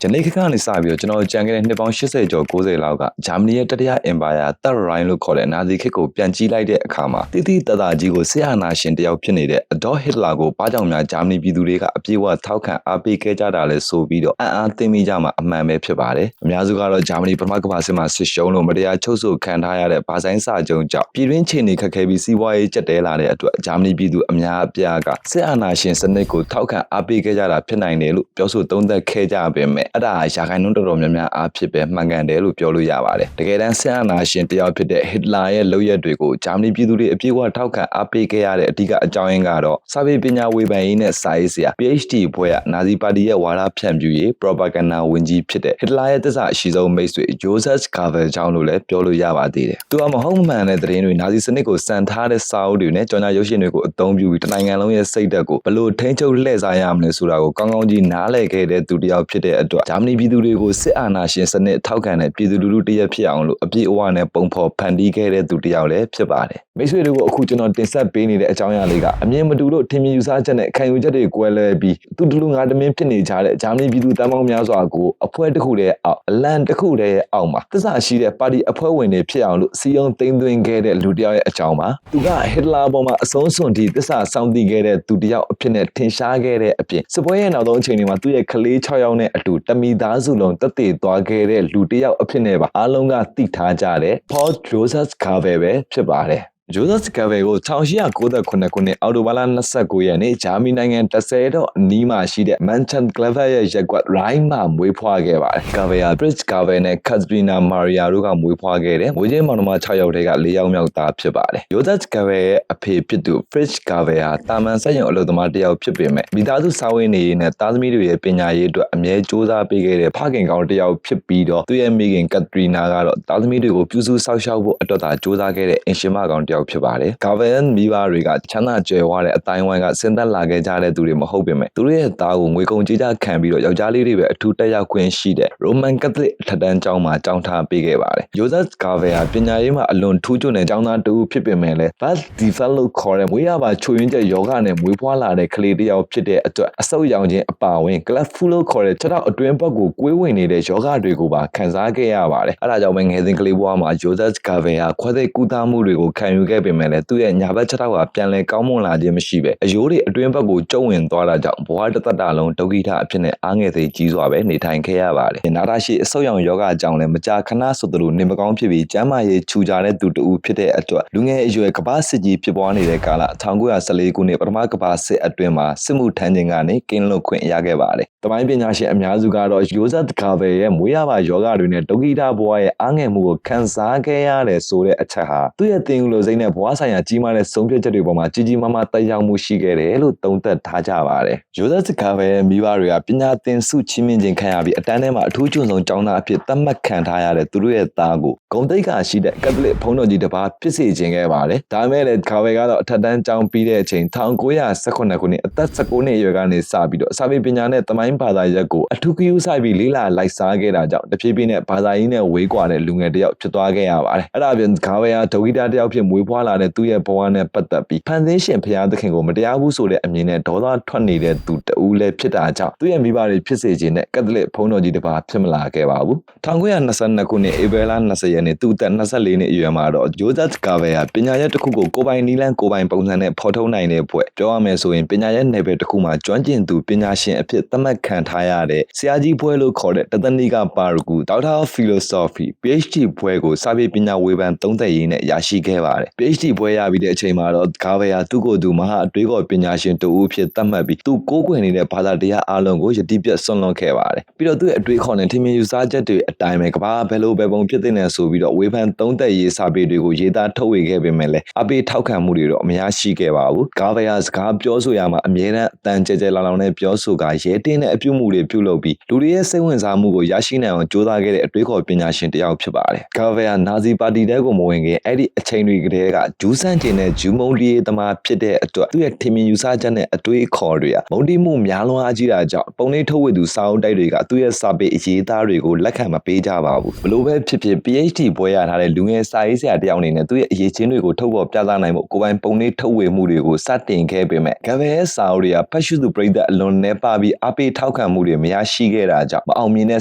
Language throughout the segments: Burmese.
ဂျနိခကနေစပြီးတော့ကျွန်တော်ကြံခဲ့တဲ့နှစ်ပေါင်း80ကျော်90လောက်ကဂျာမနီရဲ့တတိယအင်ပါယာတက်ရိုင်းလို့ခေါ်တဲ့နာဇီခေတ်ကိုပြန်ကြီးလိုက်တဲ့အခါမှာတိတိတသာကြီးကိုဆရာနာရှင်တယောက်ဖြစ်နေတဲ့အဒေါ်ဟစ်တလာကိုဘာကြောင့်များဂျာမနီပြည်သူတွေကအပြေအဝထောက်ခံအားပေးခဲ့ကြတာလဲဆိုပြီးတော့အားသိမိကြမှာအမှန်ပဲဖြစ်ပါတယ်အများစုကတော့ဂျာမနီပထမကမ္ဘာစစ်မှာဆစ်ရှုံးလို့မတရားချုပ်ဆိုခံထားရတဲ့ဘာဆိုင်စာချုပ်ကြောင့်ပြည်တွင်းခြေနေခက်ခဲပြီးစီးပွားရေးကျက်တဲလာတဲ့အတွက်ဂျာမနီပြည်သူအများအပြားကဆရာနာရှင်စနစ်ကိုထောက်ခံအားပေးခဲ့ကြတာဖြစ်နိုင်တယ်လို့ပြောဆိုသုံးသပ်ခဲ့ကြပေမဲ့အဲ့ဒါရာခိုင်နှုန်းတော်တော်များများအားဖြစ်ပဲမှန်ကန်တယ်လို့ပြောလို့ရပါတယ်တကယ်တမ်းဆရာနာရှင်တယောက်ဖြစ်တဲ့ဟစ်တလာရဲ့လုပ်ရက်တွေကိုဂျာမနီပြည်သူတွေအပြည့်အဝထောက်ခံအားပေးခဲ့ရတဲ့အဓိကအကြောင်းရင်းကတော့စာပေပညာဝေဖန်ရေးနဲ့စာရေးဆရာ PhD ဘွဲ့ကနာဇီပါတီရဲ့ဝါဒဖြန့်ဖြူးရေး propaganda ဝင်ကြီးဖြစ်တဲ့ဟစ်တလာရဲ့သစ္စာအရှိဆုံးမိတ်ဆွေ Joseph Goebbels ကြောင့်လို့လည်းပြောလို့ရပါသေးတယ်သူကမဟုတ်မှန်တဲ့သတင်းတွေနာဇီစနစ်ကိုစံထားတဲ့စာအုပ်တွေနဲ့ကြော်ညာရုပ်ရှင်တွေကိုအသုံးပြုပြီးတနိုင်ငံလုံးရဲ့စိတ်ဓာတ်ကိုဘလို့ထိန်းချုပ်လှည့်စားရမလဲဆိုတာကိုကောင်းကောင်းကြီးနားလည်ခဲ့တဲ့သူတယောက်ဖြစ်တဲ့အတွက်ဂျာမနီပြည်သူတွေကိုစစ်အာဏာရှင်စနစ်ထောက်ခံတဲ့ပြည်သူလူထုတရက်ဖြစ်အောင်လို့အပြည့်အဝနဲ့ပုံဖော်ဖန်တီးခဲ့တဲ့သူတယောက်လည်းဖြစ်ပါတယ်မိတ်ဆွေတို့ကိုအခုကျွန်တော်တင်ဆက်ပေးနေတဲ့အကြောင်းအရာလေးကအမြင်မတူလို့ထင်မြင်ယူဆချက်နဲ့ခံယူချက်တွေကွဲလွဲပြီးသူတလူငါတမင်းဖြစ်နေကြတဲ့ဂျာမနီပြည်သူတန်းပေါင်းများစွာကိုအဖွဲ့တစ်ခုတည်းအောက်အလံတစ်ခုတည်းအောက်မှာသစ္စာရှိတဲ့ပါတီအဖွဲ့ဝင်တွေဖြစ်အောင်လို့စီယုံသိမ်းသွင်းခဲ့တဲ့လူတယောက်ရဲ့အကြောင်းပါသူကဟစ်တလာပေါ်မှာအဆုံးစွန်ထိသစ္စာစောင့်တည်ခဲ့တဲ့သူတယောက်အဖြစ်နဲ့ထင်ရှားခဲ့တဲ့အပြင်စပွဲရဲ့နောက်ဆုံးအချိန်တွေမှာသူ့ရဲ့ကလေး6ယောက်နဲ့အတူတမီသားစုလုံးတက်တည်သွားခဲ့တဲ့လူတယောက်အဖြစ်နဲ့ပါအားလုံးကသိထားကြတဲ့ Paul Joseph Goebbels ပဲဖြစ်ပါတယ်Joseph Goebbels ကို1898ခုနှစ်အောက်တိုဘာလ29ရက်နေ့ဂျာမနီနိုင်ငံ10တော့အနီးမှာရှိတဲ့ Mönchengladbach ရဲ့ရပ်ကွက် Rhein မှာမွေးဖွားခဲ့ပါတယ်။ Goebbels Fritz Goebbels နဲ့ Katarina Maria တို့ကမွေးဖွားခဲ့တဲ့မွေးချင်းမောင်နှမ6ယောက်ထဲက4ယောက်မြောက်သားဖြစ်ပါတယ်။ Joseph Goebbels ရဲ့အဖေဖြစ်သူ Fritz Goebbels ဟာတာမန်ဆက်ရုံအလုပ်သမားတစ်ယောက်ဖြစ်ပေမဲ့မိသားစုစာဝတ်နေရေးနဲ့သားသမီးတွေရဲ့ပညာရေးအတွက်အမြဲစူးစမ်းပေးခဲ့တဲ့ဖခင်ကောင်းတစ်ယောက်ဖြစ်ပြီးတော့သူ့ရဲ့မိခင် Katarina ကတော့သားသမီးတွေကိုပြုစုစောင့်ရှောက်ဖို့အတွက်သာစူးစမ်းခဲ့တဲ့အင်ရှင်မကောင်တစ်ယောက်ဖြစ်ပါတယ်။ Goebbels မိဘတွေကချမ်းသာကြွယ်ဝတဲ့အတိုင်းဝိုင်းကဆင်းသက်လာခဲ့ကြတဲ့သူတွေမဟုတ်ပေမဲ့သူတို့ရဲ့သားကိုငွေကုန်ကြေးကျခံပြီးတော့ယောက်ျားလေးတွေပဲအထူးတက်ရောက်ခွင့်ရှိတဲ့ Roman Catholic ထက်တန်းကျောင်းမှာကျောင်းထားပေးခဲ့ပါတယ်။ Joseph Goebbels ဟာပညာရေးမှာအလွန်ထူးချွန်တဲ့ကျောင်းသားတစ်ဦးဖြစ်ပေမဲ့လည်း Bad defect လို့ခေါ်တဲ့မွေးရပါချို့ယွင်းချက်ယောဂနဲ့မွေးဖွားလာတဲ့ကလေးတစ်ယောက်ဖြစ်တဲ့အတွက်အဆုတ်ရောင်ခြင်းအပါအဝင် Clubfoot လို့ခေါ်တဲ့ခြေထောက်အတွင်းဘက်ကိုကွေးဝင်နေတဲ့ယောဂတွေကိုပါခံစားခဲ့ရပါတယ်။အဲဒါကြောင့်ပဲငယ်စဉ်ကလေးဘဝမှာ Joseph Goebbels ဟာခွဲစိတ်ကုသမှုတွေကိုခံယူခဲ့ပေမဲ့လည်းသူ့ရဲ့ညာဘက်ခြေထောက်ကပြန်လည်ကောင်းမွန်လာခြင်းမရှိပဲအယိုးတွေအတွင်းဘက်ကိုကျုံဝင်သွားတာကြောင့်ဘဝတစ်သက်တာလုံးဒုက္ခိတအဖြစ်နဲ့အားငယ်စိတ်ကြီးစွာပဲနေထိုင်ခဲ့ရပါတယ်။နာတာရှိအဆုတ်ရောင်ယောဂအကြောင်းလည်းမကြာခဏဆိုသလိုနေမကောင်းဖြစ်ပြီးကျန်းမာရေးချူကြတဲ့သူတဦးဖြစ်တဲ့အတွက်လူငယ်အရွယ်ကမ္ဘာစစ်ကြီးဖြစ်ပွားနေတဲ့ကာလ1914ခုနှစ်ပထမကမ္ဘာစစ်အတွင်းမှာစစ်မှုထမ်းခြင်းကနေကင်းလွတ်ခွင့်ရခဲ့ပါတယ်။တမိုင်းပညာရှင်အများစုကတော့ Joseph Goebbels ရဲ့မွေးရပါယောဂတွေနဲ့ဒုက္ခိတဘဝရဲ့အားငယ်မှုကိုခံစားခဲ့ရတယ်ဆိုတဲ့အချက်ဟာသူ့ရဲ့သင်ယူလိုစိတ်နဲ့ဘဝဆိုင်ရာကြီးမားတဲ့ဆုံးဖြတ်ချက်တွေပေါ်မှာကြီးကြီးမားမားသက်ရောက်မှုရှိခဲ့တယ်လို့သုံးသပ်ထားကြပါတယ်။ Joseph Goebbels ရဲ့မိဘတွေကပညာသင်ဆုချီးမြှင့်ခြင်းခံရပြီးအတန်းထဲမှာအထူးကျွမ်းဆုံးကျောင်းသားအဖြစ်သတ်မှတ်ခံထားရတဲ့သူတို့ရဲ့သားကိုဂုဏ်သိက္ခာရှိတဲ့ကက်သလစ်ဘုန်းတော်ကြီးတစ်ပါးဖြစ်စေခြင်းခဲ့ပါတယ်။ဒါပေမဲ့လည်း Goebbels ကတော့အထက်တန်းကျောင်းပြီးတဲ့အချိန်1918ခုနှစ်အသက်19နှစ်အရွယ်ကနေစပြီးတော့စာပေပညာနဲ့သမိုင်းဘာသာရပ်ကိုအထူးဂရုစိုက်ပြီးလေ့လာလိုက်စားခဲ့တာကြောင့်တဖြည်းဖြည်းနဲ့ဘာသာရေးနဲ့ဝေးကွာတဲ့လူငယ်တစ်ယောက်ဖြစ်သွားခဲ့ရပါတယ်။အဲ့ဒါအပြင် Goebbels ဟာဒုက္ခိတတစ်ယောက်ဖြစ်မွေးဖွားလာတဲ့သူ့ရဲ့ဘဝနဲ့ပတ်သက်ပြီးဖန်ဆင်းရှင်ဖရာသခင်ကိုမတရားဘူးဆိုတဲ့အမြင်နဲ့ဒေါသထွက်နေတဲ့သူတဦးလည်းဖြစ်တာကြောင့်သူ့ရဲ့မိဘတွေဖြစ်စေခြင်းနဲ့ကက်သလစ်ဘုန်းတော်ကြီးတစ်ပါးဖြစ်မလာခဲ့ပါဘူး1922ခုနှစ်ဧပြီလ20ရက်နေ့သူ့အသက်24နှစ်အရွယ်မှာတော့ Joseph Goebbels ဟာပညာရပ်တစ်ခုကိုကိုယ်ပိုင်နည်းလမ်းကိုယ်ပိုင်ပုံစံနဲ့ဖော်ထုတ်နိုင်တဲ့ဘွဲ့ပြောရမယ်ဆိုရင်ပညာရပ်နယ်ပယ်တစ်ခုမှာကျွမ်းကျင်သူပညာရှင်အဖြစ်သတ်မှတ်ခံထားရတဲ့ဆရာကြီးဘွဲ့လို့ခေါ်တဲ့တသနိကပါရဂူ Doctor of Philosophy PhD ဘွဲ့ကိုစာပေပညာဝေဖန်သုံးသပ်ရေးနဲ့ရရှိခဲ့ပါတယ် PhD ဘွဲ့ရပြီးတဲ့အချိန်မှာတော့ Goebbels ဟာသူ့ကိုယ်သူမဟာအတွေးခေါ်ပညာရှင်တဦးဖြစ်သတ်မှတ်ပြီးသူကိုးကွယ်နေတဲ့ဘာသာတရားအလုံးကိုယတိပြတ်ဆွန့်လွတ်ခဲ့ပါတယ်ပြီးတော့သူ့ရဲ့အတွေးခေါ်နဲ့ထင်မြင်ယူဆချက်တွေအတိုင်းပဲကမ္ဘာဘယ်လိုပဲပုံဖြစ်တဲ့နယ်ဆိုပြီးတော့ဝေဖန်သုံးသပ်ရေးစာပေတွေကိုရေးသားထုတ်ဝေခဲ့ပေမဲ့လည်းအပေးထောက်ခံမှုတွေတော့မရရှိခဲ့ပါဘူး Goebbels စကားပြောဆိုရမှာအမြဲတမ်းအတန်ကြဲကြဲလောင်လောင်နဲ့ပြောဆိုကရဲတင်းတဲ့အပြုမှုတွေပြုလုပ်ပြီးလူတွေရဲ့စိတ်ဝင်စားမှုကိုရရှိနိုင်အောင်ကြိုးစားခဲ့တဲ့အတွေးခေါ်ပညာရှင်တစ်ယောက်ဖြစ်ပါတယ် Goebbels နာဇီပါတီတဲကိုမဝင်ခင်အဲ့ဒီအချိန်တွေကတ ကဂျူးဆန့်ကျင်တဲ့ဂျူးမုံလီသမားဖြစ်တဲ့အတွက်သူ့ရဲ့ထင်မြင်ယူဆချက်နဲ့အတွေးခေါ်တွေကမုံတီးမှုများလွန်အားကြီးတာကြောင့်ပုံလေးထုတ်ဝေသူစာအုပ်တိုက်တွေကသူ့ရဲ့စာပေအရေးသားတွေကိုလက်ခံမပေးကြပါဘူးဘလို့ပဲဖြစ်ဖြစ် PhD ဘွဲရထားတဲ့လူငယ်စာရေးဆရာတယောက်အနေနဲ့သူ့ရဲ့အရေးချင်းတွေကိုထုတ်ဖော်ပြသနိုင်ဖို့ကိုယ်ပိုင်ပုံလေးထုတ်ဝေမှုတွေကိုစတင်ခဲ့ပေမဲ့ဂဗယ်ရဲ့စာအုပ်တွေကဖတ်ရှုသူပရိသတ်အလွန်နှဲပါပြီးအပိထောက်ခံမှုတွေမရရှိခဲ့တာကြောင့်မအောင်မြင်တဲ့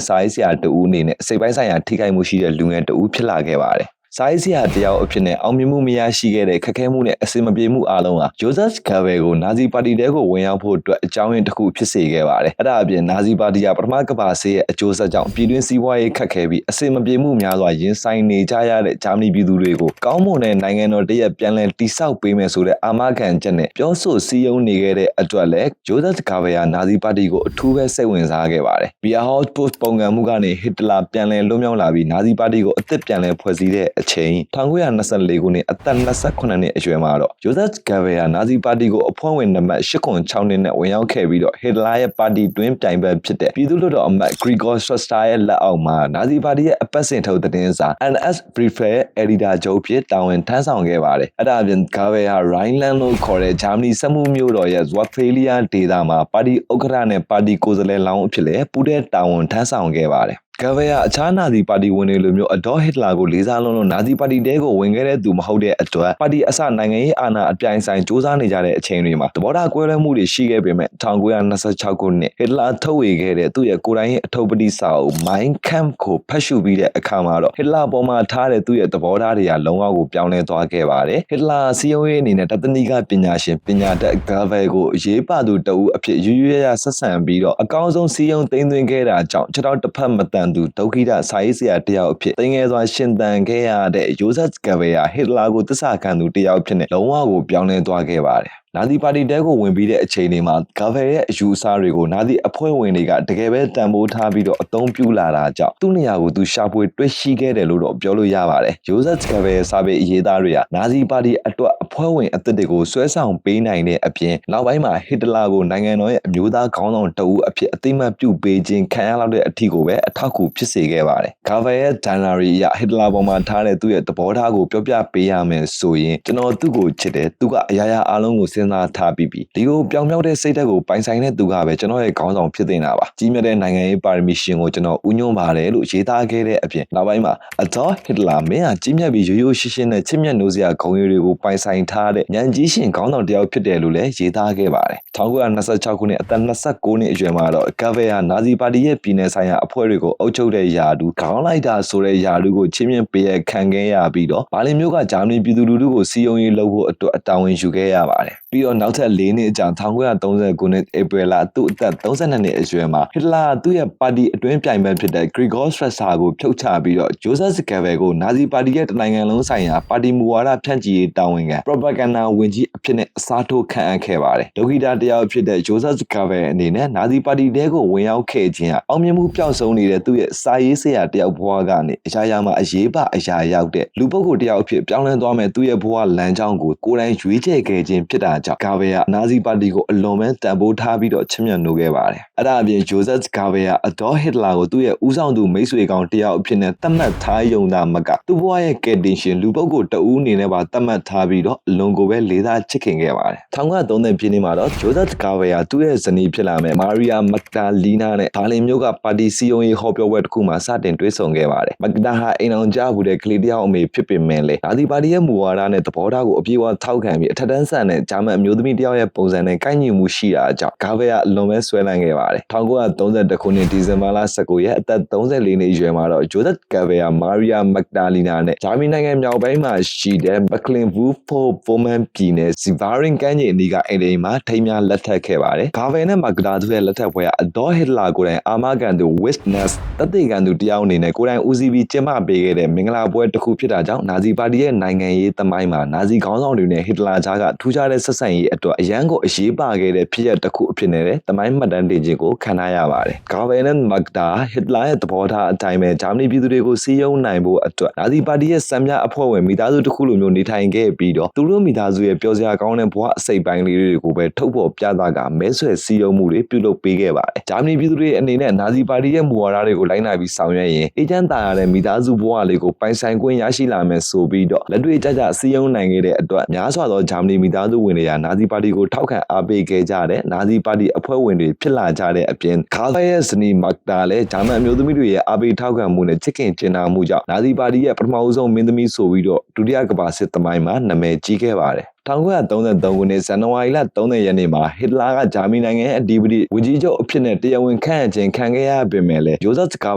စာရေးဆရာတဦးအနေနဲ့စိတ်ပိုင်းဆိုင်ရာထိခိုက်မှုရှိတဲ့လူငယ်တဦးဖြစ်လာခဲ့ပါတယ်စာရေးဆရာတယောက်အဖြစ်နဲ့အောင်မြင်မှုမရရှိခဲ့တဲ့ခက်ခဲမှုနဲ့အစင်မပြေမှုအလုံးဟာဂျိုဇက်ဂါဗယ်ကိုနာဇီပါတီတဲကိုဝင်ရောက်ဖို့အတွက်အကြောင်းရင်းတစ်ခုဖြစ်စေခဲ့ပါတယ်။အဲ့ဒါအပြင်နာဇီပါတီကပထမကမ္ဘာစစ်ရဲ့အကျိုးဆက်ကြောင့်ပြည်တွင်းစီးပွားရေးခက်ခဲပြီးအစင်မပြေမှုများစွာရင်ဆိုင်နေကြရတဲ့ဂျာမနီပြည်သူတွေကိုကောင်းမွန်တဲ့နိုင်ငံတော်တရက်ပြန်လည်တည်ဆောက်ပေးမယ်ဆိုတဲ့အာမခံချက်နဲ့ပြောဆိုစည်းရုံးနေခဲ့တဲ့အတွက်လည်းဂျိုဇက်ဂါဗယ်ကနာဇီပါတီကိုအထူးပဲစိတ်ဝင်စားခဲ့ပါတယ်။ Bierhaus Post ပုံကံမှုကနေဟစ်တလာပြန်လည်လွတ်မြောက်လာပြီးနာဇီပါတီကိုအသစ်ပြန်လည်ဖွဲ့စည်းတဲ့အချိန်1924ခုနှစ်အသက်28နှစ်အရွယ်မှာတော့ဂျိုဇက်ဂါဗယ်ကနာဇီပါတီကိုအဖွဲ့ဝင်နံပါတ်806နှစ်နဲ့ဝင်ရောက်ခဲ့ပြီးတော့ဟစ်တလာရဲ့ပါတီတွင်းပြိုင်ဘက်ဖြစ်တဲ့ပြည်သူ့လွှတ်တော်အမတ်ဂရီဂေါ်ဆွတ်စတာရဲ့လက်အောက်မှာနာဇီပါတီရဲ့အပတ်စဉ်ထုတ်သတင်းစာ NS Briefe ရဲ့အယ်ဒီတာချုပ်ဖြစ်တာဝန်ထမ်းဆောင်ခဲ့ပါတယ်။အဲ့ဒါအပြင်ဂါဗယ်ဟာရိုင်းလန်လို့ခေါ်တဲ့ဂျာမနီစက်မှုမြို့တော်ရဲ့ဇွတ်ဖေးလီယာဒေသမှာပါတီဥက္ကဋ္ဌနဲ့ပါတီကိုယ်စားလှယ်လောင်းအဖြစ်လည်းပူးတဲ့တာဝန်ထမ်းဆောင်ခဲ့ပါတယ်။ဂါဗယ်ကအခြားနာဇီပါတီဝင်တွေလိုမျိုးအဒေါ်ဟစ်တလာကိုလေးစားလုံးနာဇီပါတီတဲကိုဝင်ခဲ့တဲ့သူမဟုတ်တဲ့အတွက်ပါတီအစနိုင်ငံရေးအာဏာအပြိုင်ဆိုင်စ조사နေကြတဲ့အချိန်တွေမှာသဘောထားကွဲလွဲမှုတွေရှိခဲ့ပေမဲ့1926ခုနှစ်ဟစ်တလာထုတ်ဝေခဲ့တဲ့သူ့ရဲ့ကိုယ်တိုင်ရဲ့အထုပ်ပတိစာအုပ် Mein Kampf ကိုဖတ်ရှုပြီးတဲ့အခါမှာတော့ဟစ်တလာပေါ်မှာထားတဲ့သူ့ရဲ့သဘောထားတွေကလုံးဝကိုပြောင်းလဲသွားခဲ့ပါတယ်ဟစ်တလာစီယုံရေးအနေနဲ့တသနိကပညာရှင်ပညာတတ်ဂါဗယ်ကိုရေးပသူတဦးအဖြစ်ရွရွရဆက်ဆံပြီးတော့အကောင်းဆုံးစီယုံသိမ်းသွင်းခဲ့တာကြောင့်ခြေထောက်တစ်ဖက်မတန်သူဒုက္ခိတစာရေးဆရာတယောက်အဖြစ်တင်ငယ်စွာရှင်သန်ခဲ့ရတဲ့ဂျိုဇက်ဂါဗယ်ဟာဟစ်တလာကိုသစ္စာခံသူတယောက်ဖြစ်နေလုံးဝကိုပြောင်းလဲသွားခဲ့ပါတယ်နာဇီပါတီတဲကိုဝင်ပြီးတဲ့အချိန်တွေမှာဂါဗယ်ရဲ့အယူအဆတွေကိုနာဇီအဖွဲ့ဝင်တွေကတကယ်ပဲတန်ဖိုးထားပြီးတော့အသုံးပြုလာတာကြောင့်သူ့နေရာကိုသူရှာဖွေတွေ့ရှိခဲ့တယ်လို့တော့ပြောလို့ရပါတယ်။ဂျိုဇက်ဂါဗယ်ရဲ့စာပေအရေးသားတွေကနာဇီပါတီအတွက်အဖွဲ့ဝင်အသစ်တွေကိုဆွဲဆောင်ပေးနိုင်တဲ့အပြင်နောက်ပိုင်းမှာဟစ်တလာကိုနိုင်ငံတော်ရဲ့အမျိုးသားခေါင်းဆောင်တဦးအဖြစ်အသိမှတ်ပြုပေးခြင်းခံရလောက်တဲ့အထီကိုပဲအထောက်အကူဖြစ်စေခဲ့ပါတယ်။ဂါဗယ်ရဲ့ဒန်နာရီအရဟစ်တလာပေါ်မှာထားတဲ့သူ့ရဲ့သဘောထားကိုပြောပြပေးရမယ်ဆိုရင်ကျွန်တော်သူ့ကိုချစ်တယ်သူကအရာရာအလုံးကိုစဉ်းစားထားပြီးဒီလိုပြောင်မြောက်တဲ့စိတ်ဓာတ်ကိုပိုင်ဆိုင်တဲ့သူကပဲကျွန်တော်ရဲ့ခေါင်းဆောင်ဖြစ်နေတာပါကြီးမြတ်တဲ့နိုင်ငံရေးပါရမီရှင်ကိုကျွန်တော်ဥညွှန်းပါတယ်လို့ရေးသားခဲ့တဲ့အပြင်နောက်ပိုင်းမှာအဒေါ်ဟစ်တလာမင်းဟာကြီးမြတ်ပြီးရိုးရိုးရှင်းရှင်းနဲ့ချစ်မြတ်နိုးစရာဂုဏ်ရည်တွေကိုပိုင်ဆိုင်ထားတဲ့ဉာဏ်ကြီးရှင်ခေါင်းဆောင်တစ်ယောက်ဖြစ်တယ်လို့လည်းရေးသားခဲ့ပါတယ်1926ခုနှစ်အသက်29နှစ်အရွယ်မှာတော့ဂါဗယ်ဟာနာဇီပါတီရဲ့ပြည်내ဆိုင်ရာအဖွဲ့တွေကိုအုပ်ချုပ်တဲ့ယာဒူခေါင်းလိုက်တာဆိုတဲ့ယာဒူကိုချင်းမြင့်ပေးရခံခဲ့ရပြီးတော့ဘာလင်မြို့ကဂျာမနီပြည်သူလူထုကိုစီယုံရေးလုပ်ဖို့အတွက်အတာဝန်ယူခဲ့ရပါတယ်ပြီးတော့နောက်ထပ်၄နှစ်အကြာ1930ခုနှစ်ဧပြီလသူ့အသက်32နှစ်အရွယ်မှာဟစ်တလာသူ့ရဲ့ပါတီအတွင်းပြိုင်ဘက်ဖြစ်တဲ့ဂရီဂေါ်စထရက်ဆာကိုဖြုတ်ချပြီးတော့ဂျိုဇက်ဂါဗယ်ကိုနာဇီပါတီရဲ့တနိုင်ငံလုံးဆိုင်ရာပါတီမူဝါဒဖြန့်ချီရေးတာဝန်ခံ propaganda ဝင်ကြီးအဖြစ်နဲ့အစားထိုးခံအပ်ခဲ့ပါတယ်ဒုက္ခိတတယောက်ဖြစ်တဲ့ဂျိုဇက်ဂါဗယ်အနေနဲ့နာဇီပါတီတဲကိုဝင်ရောက်ခဲ့ခြင်းဟာအောင်မြင်မှုပျောက်ဆုံးနေတဲ့သူ့ရဲ့စာရေးဆရာတယောက်ဘဝကနေအရာရာမှာအရေးပါအရာရောက်တဲ့လူပုဂ္ဂိုလ်တယောက်အဖြစ်ပြောင်းလဲသွားမဲ့သူ့ရဲ့ဘဝလမ်းကြောင်းကိုကိုယ်တိုင်ရွေးချယ်ခဲ့ခြင်းဖြစ်တာကြောင့်ဂါဗယ်ကနာဇီပါတီကိုအလွန်ပဲတန်ဖိုးထားပြီးတော့ချစ်မြတ်နိုးခဲ့ပါတယ်။အဲ့ဒါအပြင်ဂျိုဇက်ဂါဗယ်ကအဒေါ်ဟစ်တလာကိုသူ့ရဲ့ဦးဆောင်သူမိတ်ဆွေကောင်တယောက်အဖြစ်နဲ့သတ်မှတ်ထားယုံတာမကသူ့ဘဝရဲ့ကယ်တင်ရှင်လူပုဂ္ဂိုလ်တဦးအနေနဲ့ပါသတ်မှတ်ထားပြီးတော့အလွန်ကိုပဲလေးစားချစ်ခင်ခဲ့ပါတယ်။1930ပြည့်နှစ်မှာတော့ဂျိုဇက်ဂါဗယ်ကသူ့ရဲ့ဇနီးဖြစ်လာမဲ့မာရီယာမက်ဒါလီနာနဲ့ဒါလင်မြို့ကပါတီစီယုံရေးဟောပြောပွဲတစ်ခုမှာစတင်တွေ့ဆုံခဲ့ပါတယ်။မက်ဒါဟာအိမ်အောင်ကြဘူးတဲ့ကလေးတယောက်အမေဖြစ်ပေမဲ့လေနာဇီပါတီရဲ့မူဝါဒနဲ့သဘောထားကိုအပြည့်အဝထောက်ခံပြီးအထက်တန်းဆန်တဲ့ဂျာမန်အမျိုးသမီးတယောက်ရဲ့ပုံစံနဲ့ကိုက်ညီမှုရှိတာကြောင့်ဂါဗယ်ကအလွန်ပဲဆွဲလန်းခဲ့ပါတယ်1932ခုနှစ်ဒီဇင်ဘာလ19ရက်အသက်34နှစ်အရွယ်မှာတော့ဂျိုဇက်ဂါဗယ်ကမာရီယာမက်ဒါလီနာနဲ့ဂျာမနီနိုင်ငံမြောက်ပိုင်းမှာရှိတဲ့မက်ကလင်ဗူဖို့ဖိုမန်ပြည်နယ်စီဗာရင်ကမ်းခြေအနီးကအိမ်မှာထိမ်းများလက်ထပ်ခဲ့ပါတယ်ဂါဗယ်နဲ့မက်ဒါတို့ရဲ့လက်ထပ်ပွဲကအဒေါ်ဟစ်တလာကိုယ်တိုင်အာမခံသူဝစ်နက်စ်တသက်ခံသူတယောက်အနေနဲ့ကိုယ်တိုင်ဦးစီးပြီးကျင်းပပေးခဲ့တဲ့မင်္ဂလာပွဲတစ်ခုဖြစ်တာကြောင့်နာဇီပါတီရဲ့နိုင်ငံရေးသမိုင်းမှာနာဇီခေါင်းဆောင်တွေနဲ့ဟစ်တလာကြားကထူးခြားတဲ့ဆက်ဆံရေးအတွက်အရန်ကိုအရေးပါခဲ့တဲ့ဖြစ်ရပ်တစ်ခုအဖြစ်နဲ့သမိုင်းမှတ်တမ်းတင်ခြင်းကိုခံရပါတယ်ဂါဗယ်နဲ့မက်ဒါဟစ်တလာရဲ့သဘောထားအတိုင်းပဲဂျာမနီပြည်သူတွေကိုစီးရုံးနိုင်ဖို့အတွက်နာဇီပါတီရဲ့စံပြအဖွဲ့ဝင်မိသားစုတစ်ခုလိုမျိုးနေထိုင်ခဲ့ပြီးတော့သူ သူတို့မိသားစုရဲ့ပျော်စရာကောင်းတဲ့ဘဝအစိတ်ပိုင်းလေးတွေကိုပဲထုတ်ဖော်ပြသကမဲဆွယ်စည်းရုံးမှုတွေပြုလုပ်ပေးခဲ့ပါတယ်ဂျာမနီပြည်သူတွေအနေနဲ့နာဇီပါတီရဲ့မူဝါဒတွေကိုလိုက်နာပြီးဆောင်ရွက်ရင်အေဂျင့်တာရတဲ့မိသားစုဘဝလေးကိုပိုင်ဆိုင်ခွင့်ရရှိလာမယ်ဆိုပြီးတော့လက်တွေ့ကျကျစည်းရုံးနိုင်ခဲ့တဲ့အတွက်များစွာသောဂျာမနီမိသားစုဝင်တွေကနာဇီပါတီကိုထောက်ခံအားပေးခဲ့ကြတဲ့နာဇီပါတီအဖွဲ့ဝင်တွေဖြစ်လာကြတဲ့အပြင်ကာဗာရဲ့ဇနီးမက်တာလည်းဂျာမန်အမျိုးသမီးတွေရဲ့အားပေးထောက်ခံမှုနဲ့ချစ်ခင်ကျင်နာမှုကြောင့်နာဇီပါတီရဲ့ပထမဆုံးမင်းသမီးဆိုပြီးတော့ဒုတိယကမ္ဘာစစ်သမိုင်းမှာနာမည်ကြီးခဲ့ပါတယ်1933ခုနှစ်ဇန်နဝါရီလ30ရက်နေ့မှာဟစ်တလာကဂျာမနီနိုင်ငံရဲ့အဓိပတိဝန်ကြီးချုပ်အဖြစ်နဲ့တရားဝင်ခန့်အပ်ခြင်းခံခဲ့ရပေမဲ့လည်းဂျိုဇက်စကာ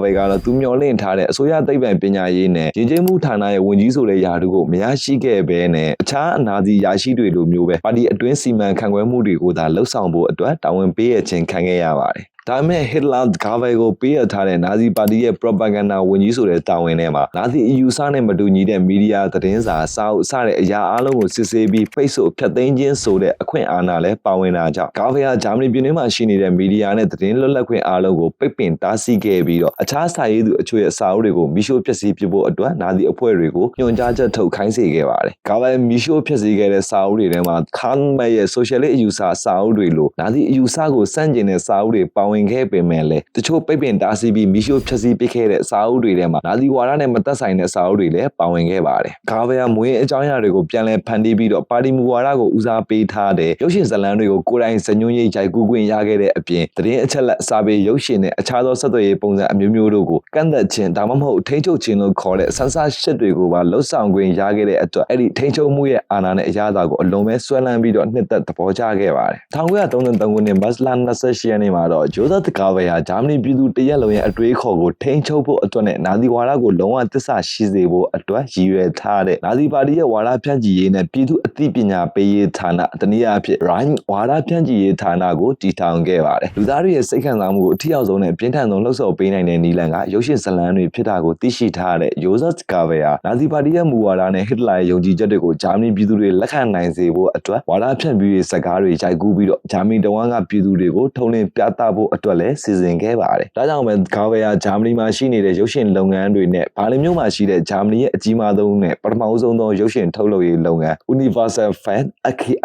ဗယ်ကတော့သူမျှော်လင့်ထားတဲ့အစိုးရသိပ္ပံပညာရေးနဲ့ယဉ်ကျေးမှုဌာနရဲ့ဝန်ကြီးဆိုတဲ့ယာတုကိုမရရှိခဲ့ဘဲနဲ့အခြားအနာစီယာရှိတွေလိုမျိုးပဲပါတီအတွင်းစီမံခန့်ခွဲမှုတွေကိုသာလှုပ်ဆောင်ဖို့အတွက်တာဝန်ပေးရခြင်းခံခဲ့ရပါတယ်ဒါပေမဲ့ဟစ်တလာဂါဗယ်ကိုပေးအပ်ထားတဲ့နာဇီပါတီရဲ့ propaganda ဝန်ကြီးဆိုတဲ့တာဝန်ထဲမှာနာဇီအယူဆနဲ့မတူညီတဲ့မီဒီယာသတင်းစာစာအုပ်စတဲ့အရာအလုံးကိုစစ်ဆေးပြီးပိတ်ဆို့ဖျက်သိမ်းခြင်းဆိုတဲ့အခွင့်အာဏာလည်းပါဝင်တာကြောင့်ဂါဗယ်ဟာဂျာမနီပြည်တွင်းမှာရှိနေတဲ့မီဒီယာနဲ့သတင်းလွတ်လပ်ခွင့်အလုံးကိုပိတ်ပင်တားဆီးခဲ့ပြီးတော့အခြားစာရေးသူအချို့ရဲ့စာအုပ်တွေကိုမီရှို့ဖျက်ဆီးပစ်ဖို့အတွက်နာဇီအဖွဲ့တွေကိုညွှန်ကြားချက်ထုတ်ခိုင်းစေခဲ့ပါတယ်ဂါဗယ်မီရှို့ဖျက်ဆီးခဲ့တဲ့စာအုပ်တွေထဲမှာခန်းမဲရဲ့ socialist အယူဆစာအုပ်တွေလိုနာဇီအယူဆကိုစန့်ကျင်တဲ့စာအုပ်တွေပါဝင်ခဲ့ပေမဲ့တချို့ပိတ်ပင်တားဆီးပြီးမီရှို့ဖျက်ဆီးပစ်ခဲ့တဲ့စာအုပ်တွေထဲမှာနာဇီဝါဒနဲ့မသက်ဆိုင်တဲ့စာအုပ်တွေလည်းပါဝင်ခဲ့ပါတယ်။ဂါဗယ်ကမွေးအကြောင်းအရာတွေကိုပြန်လည်ဖန်တီးပြီးတော့ပါတီမူဝါဒကိုဦးစားပေးထားတဲ့ရုပ်ရှင်ဇာတ်လမ်းတွေကိုကိုယ်တိုင်စညွှန်းရိပ်ရိုက်ကူးခွင့်ရခဲ့တဲ့အပြင်သတင်းအချက်လက်စာပေရုပ်ရှင်နဲ့အခြားသောဆက်သွယ်ရေးပုံစံအမျိုးမျိုးတို့ကိုကန့်သက်ခြင်းဒါမှမဟုတ်ထိန်းချုပ်ခြင်းလို့ခေါ်တဲ့ဆန်းစားရှစ်တွေကိုပါလှုပ်ဆောင်ခွင့်ရခဲ့တဲ့အတွက်အဲ့ဒီထိန်းချုပ်မှုရဲ့အာဏာနဲ့အရသာကိုအလုံးပဲဆွဲလန်းပြီးတော့နှစ်သက်သဘောကျခဲ့ပါတယ်။1933ခုနှစ်မတ်လ28ရက်နေ့မှာတော့ဂျိုဇက်ဂါဗယ်ဟာဂျာမနီပြည်သူတရက်လုံးရဲ့အတွေးခေါ်ကိုထိန်းချုပ်ဖို့အတွက်နဲ့နာဇီဝါဒကိုလုံးဝသစ္စာရှိစေဖို့အတွက်ရည်ရွယ်ထားတဲ့နာဇီပါတီရဲ့ဝါဒဖြန့်ချီရေးနဲ့ပြည်သူအသိပညာပေးရေးဌာနတနည်းအားဖြင့် Reich ဝါဒဖြန့်ချီရေးဌာနကိုတည်ထောင်ခဲ့ပါတယ်လူသားတွေရဲ့စိတ်ခံစားမှုကိုအထူးအောင်ဆုံးနဲ့ပြင်းထန်ဆုံးလှုပ်ဆော်ပေးနိုင်တဲ့နည်းလမ်းကရုပ်ရှင်ဇာတ်လမ်းတွေဖြစ်တာကိုသိရှိထားတဲ့ဂျိုဇက်ဂါဗယ်ဟာနာဇီပါတီရဲ့မူဝါဒနဲ့ဟစ်တလာရဲ့ယုံကြည်ချက်တွေကိုဂျာမနီပြည်သူတွေလက်ခံနိုင်စေဖို့အတွက်ဝါဒဖြန့်ဖြူးရေးစကားတွေရိုက်ကူးပြီးတော့ဂျာမနီတဝန်းကပြည်သူတွေကိုထုံလင်းပြသဖို့အတွက်လည်းစီစဉ်ခဲ့ပါတယ်ဒါကြောင့်ပဲဂါဗယ်ဟာဂျာမနီမှာရှိနေတဲ့ရုပ်ရှင်လုပ်ငန်းတွေနဲ့ဘာလင်မြို့မှာရှိတဲ့ဂျာမနီရဲ့အကြီးမားဆုံးနဲ့ပထမဆုံးသောရုပ်ရှင်ထုတ်လုပ်ရေးလုပ်ငန်း Universal Film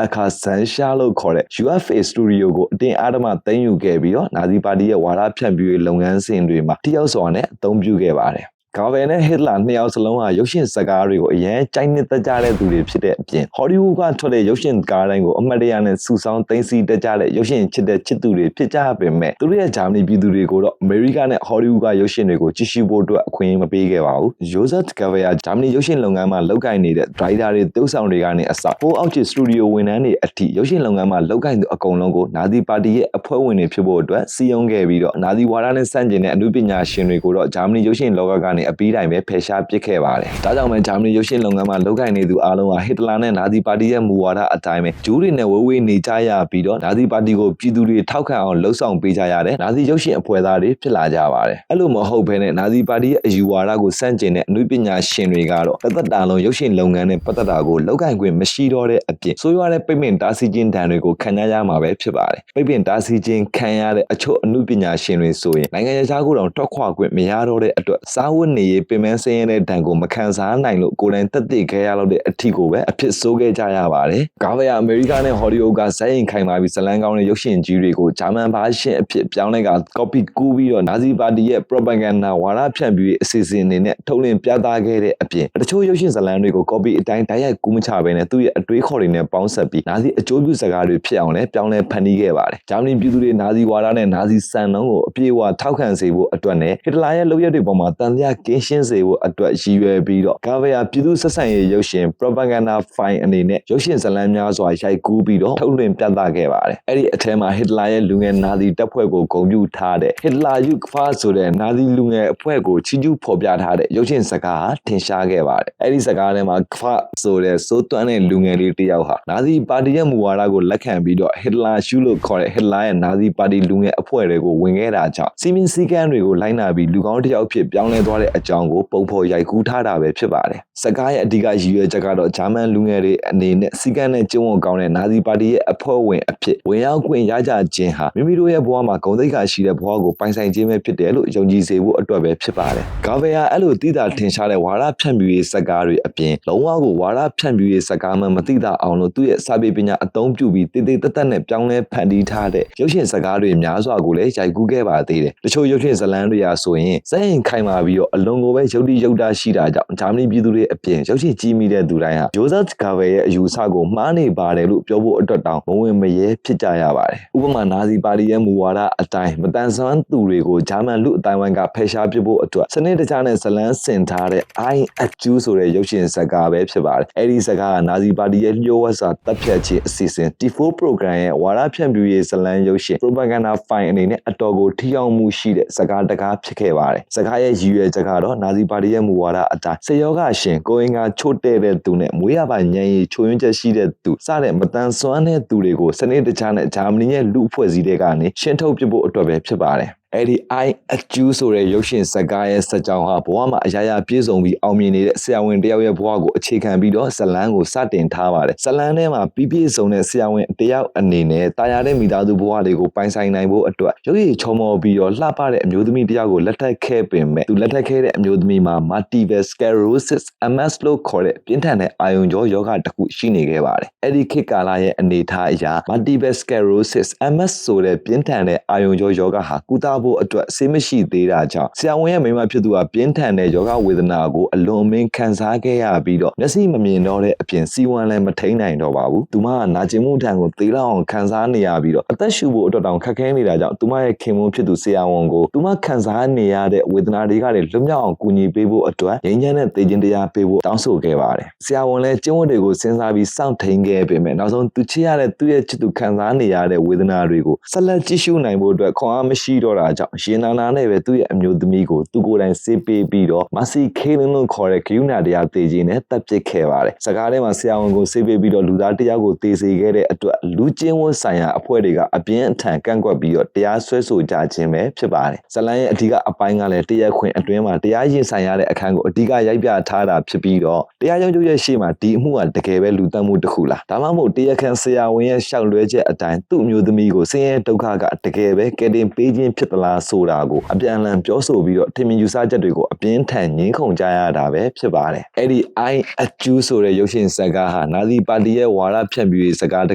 Akasensha လို့ခေါ်တဲ့ UFA Studio ကိုအတင်းအဓမ္မသိမ်းယူခဲ့ပြီးတော့နာဇီပါတီရဲ့ဝါဒဖြန့်ဖြူးရေးလုပ်ငန်းစဉ်တွေမှာတယောက်စွာနဲ့အသုံးပြုခဲ့ပါတယ်ဂါဗယ်နဲ့ဟစ်တလာနှစ်ယောက်စလုံးဟာရုပ်ရှင်ဇာတ်ကားတွေကိုအရင်ကြိုက်နှစ်သက်ကြတဲ့သူတွေဖြစ်တဲ့အပြင်ဟော်လီဝုဒ်ကထွက်တဲ့ရုပ်ရှင်ကားတိုင်းကိုအမှတ်တရနဲ့စုဆောင်းသိမ်းဆည်းတတ်ကြတဲ့ရုပ်ရှင်ချစ်တဲ့ချစ်သူတွေဖြစ်ကြပေမဲ့သူတို့ရဲ့ဂျာမနီပြည်သူတွေကိုတော့အမေရိကနဲ့ဟော်လီဝုဒ်ကရုပ်ရှင်တွေကိုကြည့်ရှုဖို့အတွက်အခွင့်အရေးမပေးခဲ့ပါဘူး။ဂျိုဇက်ဂါဗယ်ဟာဂျာမနီရုပ်ရှင်လုပ်ငန်းမှာလုပ်ကိုင်နေတဲ့ဒရိုက်တာတွေတုပ်ဆောင်တွေကနေအစပိုးအောက်ခြေစတူဒီယိုဝန်ထမ်းတွေအထိရုပ်ရှင်လုပ်ငန်းမှာလုပ်ကိုင်သူအကုန်လုံးကိုနာဇီပါတီရဲ့အဖွဲ့ဝင်တွေဖြစ်ဖို့အတွက်စီယုံခဲ့ပြီးတော့နာဇီဝါဒနဲ့ဆန့်ကျင်တဲ့အမှုပညာရှင်တွေကိုတော့ဂျာမနီရုပ်ရှင်လောကကနေအပြီးတိုင်းပဲဖယ်ရှားပစ်ခဲ့ပါတယ်။ဒါကြောင့်ပဲဂျာမနီရုပ်ရှင်လုပ်ငန်းမှာလုပ်ကိုင်နေသူအားလုံးဟာဟစ်တလာနဲ့နာဇီပါတီရဲ့မူဝါဒအတိုင်းပဲဂျူးတွေနဲ့ဝေးဝေးနေကြရပြီးတော့နာဇီပါတီကိုပြည်သူတွေထောက်ခံအောင်လှုံ့ဆော်ပေးကြရတဲ့နာဇီရုပ်ရှင်အဖွဲ့သားတွေဖြစ်လာကြပါတယ်။အဲ့လိုမဟုတ်ဘဲနဲ့နာဇီပါတီရဲ့အယူဝါဒကိုဆန့်ကျင်တဲ့အမှုပညာရှင်တွေကတော့တစ်သက်တာလုံးရုပ်ရှင်လုပ်ငန်းနဲ့ပတ်သက်တာကိုလုပ်ကိုင်ခွင့်မရှိတော့တဲ့အပြင်ဆိုးရွားတဲ့ပိတ်ပင်တားဆီးခြင်းဒဏ်တွေကိုခံရမှာပဲဖြစ်ပါတယ်။ပိတ်ပင်တားဆီးခြင်းခံရတဲ့အချို့အမှုပညာရှင်တွေဆိုရင်နိုင်ငံခြားကိုတော့ထွက်ခွာခွင့်မရတော့တဲ့အတွက်စားဝတ်နေရေးပင်ပန်းဆင်းရဲတဲ့ဒဏ်ကိုမခံစားနိုင်လို့ကိုယ်တိုင်တက်တည်ခဲ့ရလို့တဲ့အထီကိုပဲအဖြစ်ဆိုးခဲ့ကြရပါတယ်။ဂါဗယ်ကအမေရိကနဲ့ဟော်လီဝုဒ်ကဇာတ်ရင်ခိုင်မာပြီးဇလန်းကောင်းတဲ့ရုပ်ရှင်ကြီးတွေကိုဂျာမန်ဘာရှင်းအဖြစ်ပြောင်းလဲက copy ကူးပြီးတော့နာဇီပါတီရဲ့ propaganda ဝါဒဖြန့်ဖြူးရေးအစီအစဉ်တွေနဲ့ထုတ်လင်းပြသခဲ့တဲ့အပြင်တချို့ရုပ်ရှင်ဇာတ်လမ်းတွေကို copy အတိုင်းတိုက်ရိုက်ကူးမချဘဲနဲ့သူ့ရဲ့အတွေးခေါ်တွေနဲ့ပေါင်းစပ်ပြီးနာဇီအကျိုးပြုစကားတွေဖြစ်အောင်လဲပြောင်းလဲဖန်တီးခဲ့ပါတယ်။ဂျာမနီပြည်သူတွေနာဇီဝါဒနဲ့နာဇီစံနှုန်းကိုအပြည့်အဝထောက်ခံစေဖို့အတွက်နဲ့ဟစ်တလာရဲ့လုပ်ရက်တွေပေါ်မှာတန်တရားကင်းရှင်းစေဖို့အတွက်ရည်ရွယ်ပြီးတော့ဂါဗယ်ဟာပြည်သူဆက်ဆံရေးရုပ်ရှင် propaganda file အနေနဲ့ရုပ်ရှင်ဇာတ်လမ်းများစွာရိုက်ကူးပြီးတော့ထုတ်လွှင့်ပြသခဲ့ပါတယ်။အဲ့ဒီအထဲမှာဟစ်တလာရဲ့လူငယ်နာဇီတပ်ဖွဲ့ကိုဂုဏ်ပြုထားတဲ့ဟစ်တလာယူဖာဆိုတဲ့နာဇီလူငယ်အဖွဲ့ကိုချီးကျူးဖော်ပြထားတဲ့ရုပ်ရှင်စကားဟာထင်ရှားခဲ့ပါတယ်။အဲ့ဒီစကားထဲမှာဖာဆိုတဲ့စိုးသွမ်းတဲ့လူငယ်လေးတစ်ယောက်ဟာနာဇီပါတီရဲ့မူဝါဒကိုလက်ခံပြီးတော့ဟစ်တလာရှုလို့ခေါ်တဲ့ဟစ်တလာရဲ့နာဇီပါတီလူငယ်အဖွဲ့တွေကိုဝင်ခဲ့တာကြောင့်စီမင်းစည်းကမ်းတွေကိုလိုက်နာပြီးလူကောင်းတစ်ယောက်ဖြစ်ပြောင်းလဲသွားတဲ့ တဲ့အကြောင်းကိုပုံဖော်ရိုက်ကူးထားတာပဲဖြစ်ပါတယ်။စကားရဲ့အဓိကရည်ရွယ်ချက်ကတော့ဂျာမန်လူငယ်တွေအနေနဲ့စီကံနဲ့ကျုံးဝကောင်းတဲ့နာဇီပါတီရဲ့အဖွဲ့ဝင်အဖြစ်ဝင်ရောက်ခွင့်ရကြခြင်းဟာမိမိတို့ရဲ့ဘဝမှာဂုဏ်သိက္ခာရှိတဲ့ဘဝကိုပိုင်ဆိုင်ခြင်းပဲဖြစ်တယ်လို့ယုံကြည်စေဖို့အတွက်ပဲဖြစ်ပါတယ်။ဂါဗေယာအဲ့လိုသိတာထင်ရှားတဲ့ဝါဒဖြန့်ဖြူးရေးစကားတွေအပြင်လုံးဝကိုဝါဒဖြန့်ဖြူးရေးစကားမှမသိတာအောင်လို့သူ့ရဲ့စာပေပညာအသုံးပြုပြီးတည်တည်တတ်နဲ့ပြောင်းလဲဖန်တီးထားတဲ့ရုပ်ရှင်စကားတွေများစွာကိုလည်းရိုက်ကူးခဲ့ပါသေးတယ်။တချို့ရုပ်ရှင်ဇာတ်လမ်းတွေရာဆိုရင်စက်ရင်ခိုင်မာပြီးတော့အလွန်ကိုပဲရုပ်တိရုပ်တာရှိတာကြောင့်ဂျာမနီပြည်သူတွေအပြင်ရုပ်ရှင်ကြီးမိတဲ့သူတိုင်းဟာဂျိုဇက်ဂါဗယ်ရဲ့အယူအဆကိုမှားနေပါတယ်လို့ပြောဖို့အတွက်တောင်မဝင်မရဲဖြစ်ကြရပါတယ်။ဥပမာနာဇီပါတီရဲ့မူဝါဒအတိုင်းမတန်ဆွမ်းသူတွေကိုဂျာမန်လူအတိုင်းဝိုင်းကဖယ်ရှားပစ်ဖို့အတွက်စနစ်တကျနဲ့ဇလန်းဆင်ထားတဲ့ I Acu ဆိုတဲ့ရုပ်ရှင်ဇာတ်ကားပဲဖြစ်ပါတယ်။အဲဒီဇာတ်ကားကနာဇီပါတီရဲ့လျှို့ဝှက်စာတပ်ဖြတ်ခြင်းအစီအစဉ် T4 program ရဲ့ဝါဒဖြန့်ဖြူးရေးဇလန်းရုပ်ရှင် propaganda file အနေနဲ့အတော်ကိုထိရောက်မှုရှိတဲ့ဇာတ်ကားတကားဖြစ်ခဲ့ပါတယ်။ဇာတ်ကားရဲ့ရည်ရွယ်ချက်ကတော့နာဇီပါတီရဲ့မူဝါဒအတိုင်းစေယောဂရှင်ကိုရင်ကချို့တဲ့သူနဲ့မွေးရပါညံရီချိုးယွင်းချက်ရှိတဲ့သူစတဲ့မတန်ဆွမ်းတဲ့သူတွေကိုစနစ်တကျနဲ့ဂျာမနီရဲ့လူအဖွဲ့အစည်းတွေကနေရှင်းထုတ်ပစ်ဖို့အတွက်ပဲဖြစ်ပါတယ်။အဲ့ဒီ I Acu ဆိုတဲ့ရုပ်ရှင်ဇာတ်ကားရဲ့စကြောင်းဟာဘဝမှာအရာရာပြည့်စုံပြီးအောင်မြင်နေတဲ့ဆရာဝန်တယောက်ရဲ့ဘဝကိုအခြေခံပြီးတော့ဇလန်းကိုစတင်ထားပါတယ်။ဇလန်းထဲမှာပြည့်စုံတဲ့ဆရာဝန်တယောက်အနေနဲ့တာယာတဲ့မိသားစုဘဝတွေကိုပိုင်ဆိုင်နိုင်ဖို့အတွက်ရုပ်ရည်ချောမောပြီးတော့လှပတဲ့အမျိုးသမီးတယောက်ကိုလက်ထပ်ခဲ့ပင်မဲ့သူလက်ထပ်ခဲ့တဲ့အမျိုးသမီးမှာ multiple sclerosis MS လို့ခေါ်တဲ့ပြင်းထန်တဲ့အာရုံကြောယောဂတစ်ခုရှိနေခဲ့ပါတယ်။အဲ့ဒီခေတ်ကာလရဲ့အနေအထားအရ multiple sclerosis MS ဆိုတဲ့ပြင်းထန်တဲ့အာရုံကြောယောဂဟာကုသဖို့အတွက်ဆေးမရှိသေးတာကြောင့်ဆရာဝန်ရဲ့မိန်းမဖြစ်သူကပြင်းထန်တဲ့ယောဂဝေဒနာကိုအလွန်အမင်းခံစားခဲ့ရပြီးတော့မျက်စိမမြင်တော့တဲ့အပြင်စီဝံလည်းမထိန်နိုင်တော့ပါဘူး။သူမကနာကျင်မှုထံကိုသေလောက်အောင်ခံစားနေရပြီးတော့အသက်ရှူဖို့အတွက်တောင်ခက်ခဲနေတာကြောင့်သူမရဲ့ခင်မွန်းဖြစ်သူဆရာဝန်ကိုသူမခံစားနေရတဲ့ဝေဒနာတွေကလည်းလွတ်မြောက်အောင်ကူညီပေးဖို့အတွက်ငြိမ်းချမ်းတဲ့သေခြင်းတရားပေးဖို့တောင်းဆိုခဲ့ပါတယ်။ဆရာဝန်လည်းကျင့်ဝတ်တွေကိုစဉ်းစားပြီးစောင့်ထိန်ခဲ့ပေမဲ့နောက်ဆုံးသူချစ်ရတဲ့သူ့ရဲ့ချစ်သူခံစားနေရတဲ့ဝေဒနာတွေကိုဆက်လက်ကြည့်ရှုနိုင်ဖို့အတွက်ခွန်အားမရှိတော့တာကြောင့်ရင်နာနာနဲ့ပဲသူ့ရဲ့အမျိုးသမီးကိုသူကိုယ်တိုင်ဆေးပေးပြီးတော့မဆီခေးလင်းလို့ခေါ်တဲ့ဂရုဏာတရားသေခြင်းနဲ့တပ်ပစ်ခဲ့ပါတယ်။စကားထဲမှာဆရာဝန်ကိုဆေးပေးပြီးတော့လူသားတယောက်ကိုသေစေခဲ့တဲ့အတွက်လူချင်းဝတ်ဆိုင်ရာအဖွဲ့တွေကအပြင်းအထန်ကန့်ကွက်ပြီးတော့တရားစွဲဆိုကြခြင်းပဲဖြစ်ပါတယ်။ဇလန်ရဲ့အဓိကအပိုင်းကလည်းတရားခွင်အတွင်းမှာတရားရင်ဆိုင်ရတဲ့အခန်းကိုအဓိကရိုက်ပြထားတာဖြစ်ပြီးတော့တရားရုံးချုပ်ရဲ့ရှေ့မှာဒီအမှုကတကယ်ပဲလူသတ်မှုတစ်ခုလားဒါမှမဟုတ်တရားခံဆရာဝန်ရဲ့ရှောက်လွဲချက်အတိုင်းသူ့အမျိုးသမီးကိုဆင်းရဲဒုက္ခကတကယ်ပဲကယ်တင်ပေးခြင်းဖြစ်သလားဆိုတာကိုအပြန်အလှန်ပြောဆိုပြီးတော့ထင်မြင်ယူဆချက်တွေကိုအပြင်းထန်ငြင်းခုန်ကြရတာပဲဖြစ်ပါတယ်။အဲ့ဒီ I Acu ဆိုတဲ့ရုပ်ရှင်ဇာတ်ကားဟာနာဇီပါတီရဲ့ဝါဒဖြန့်ဖြူးရေးစကားတ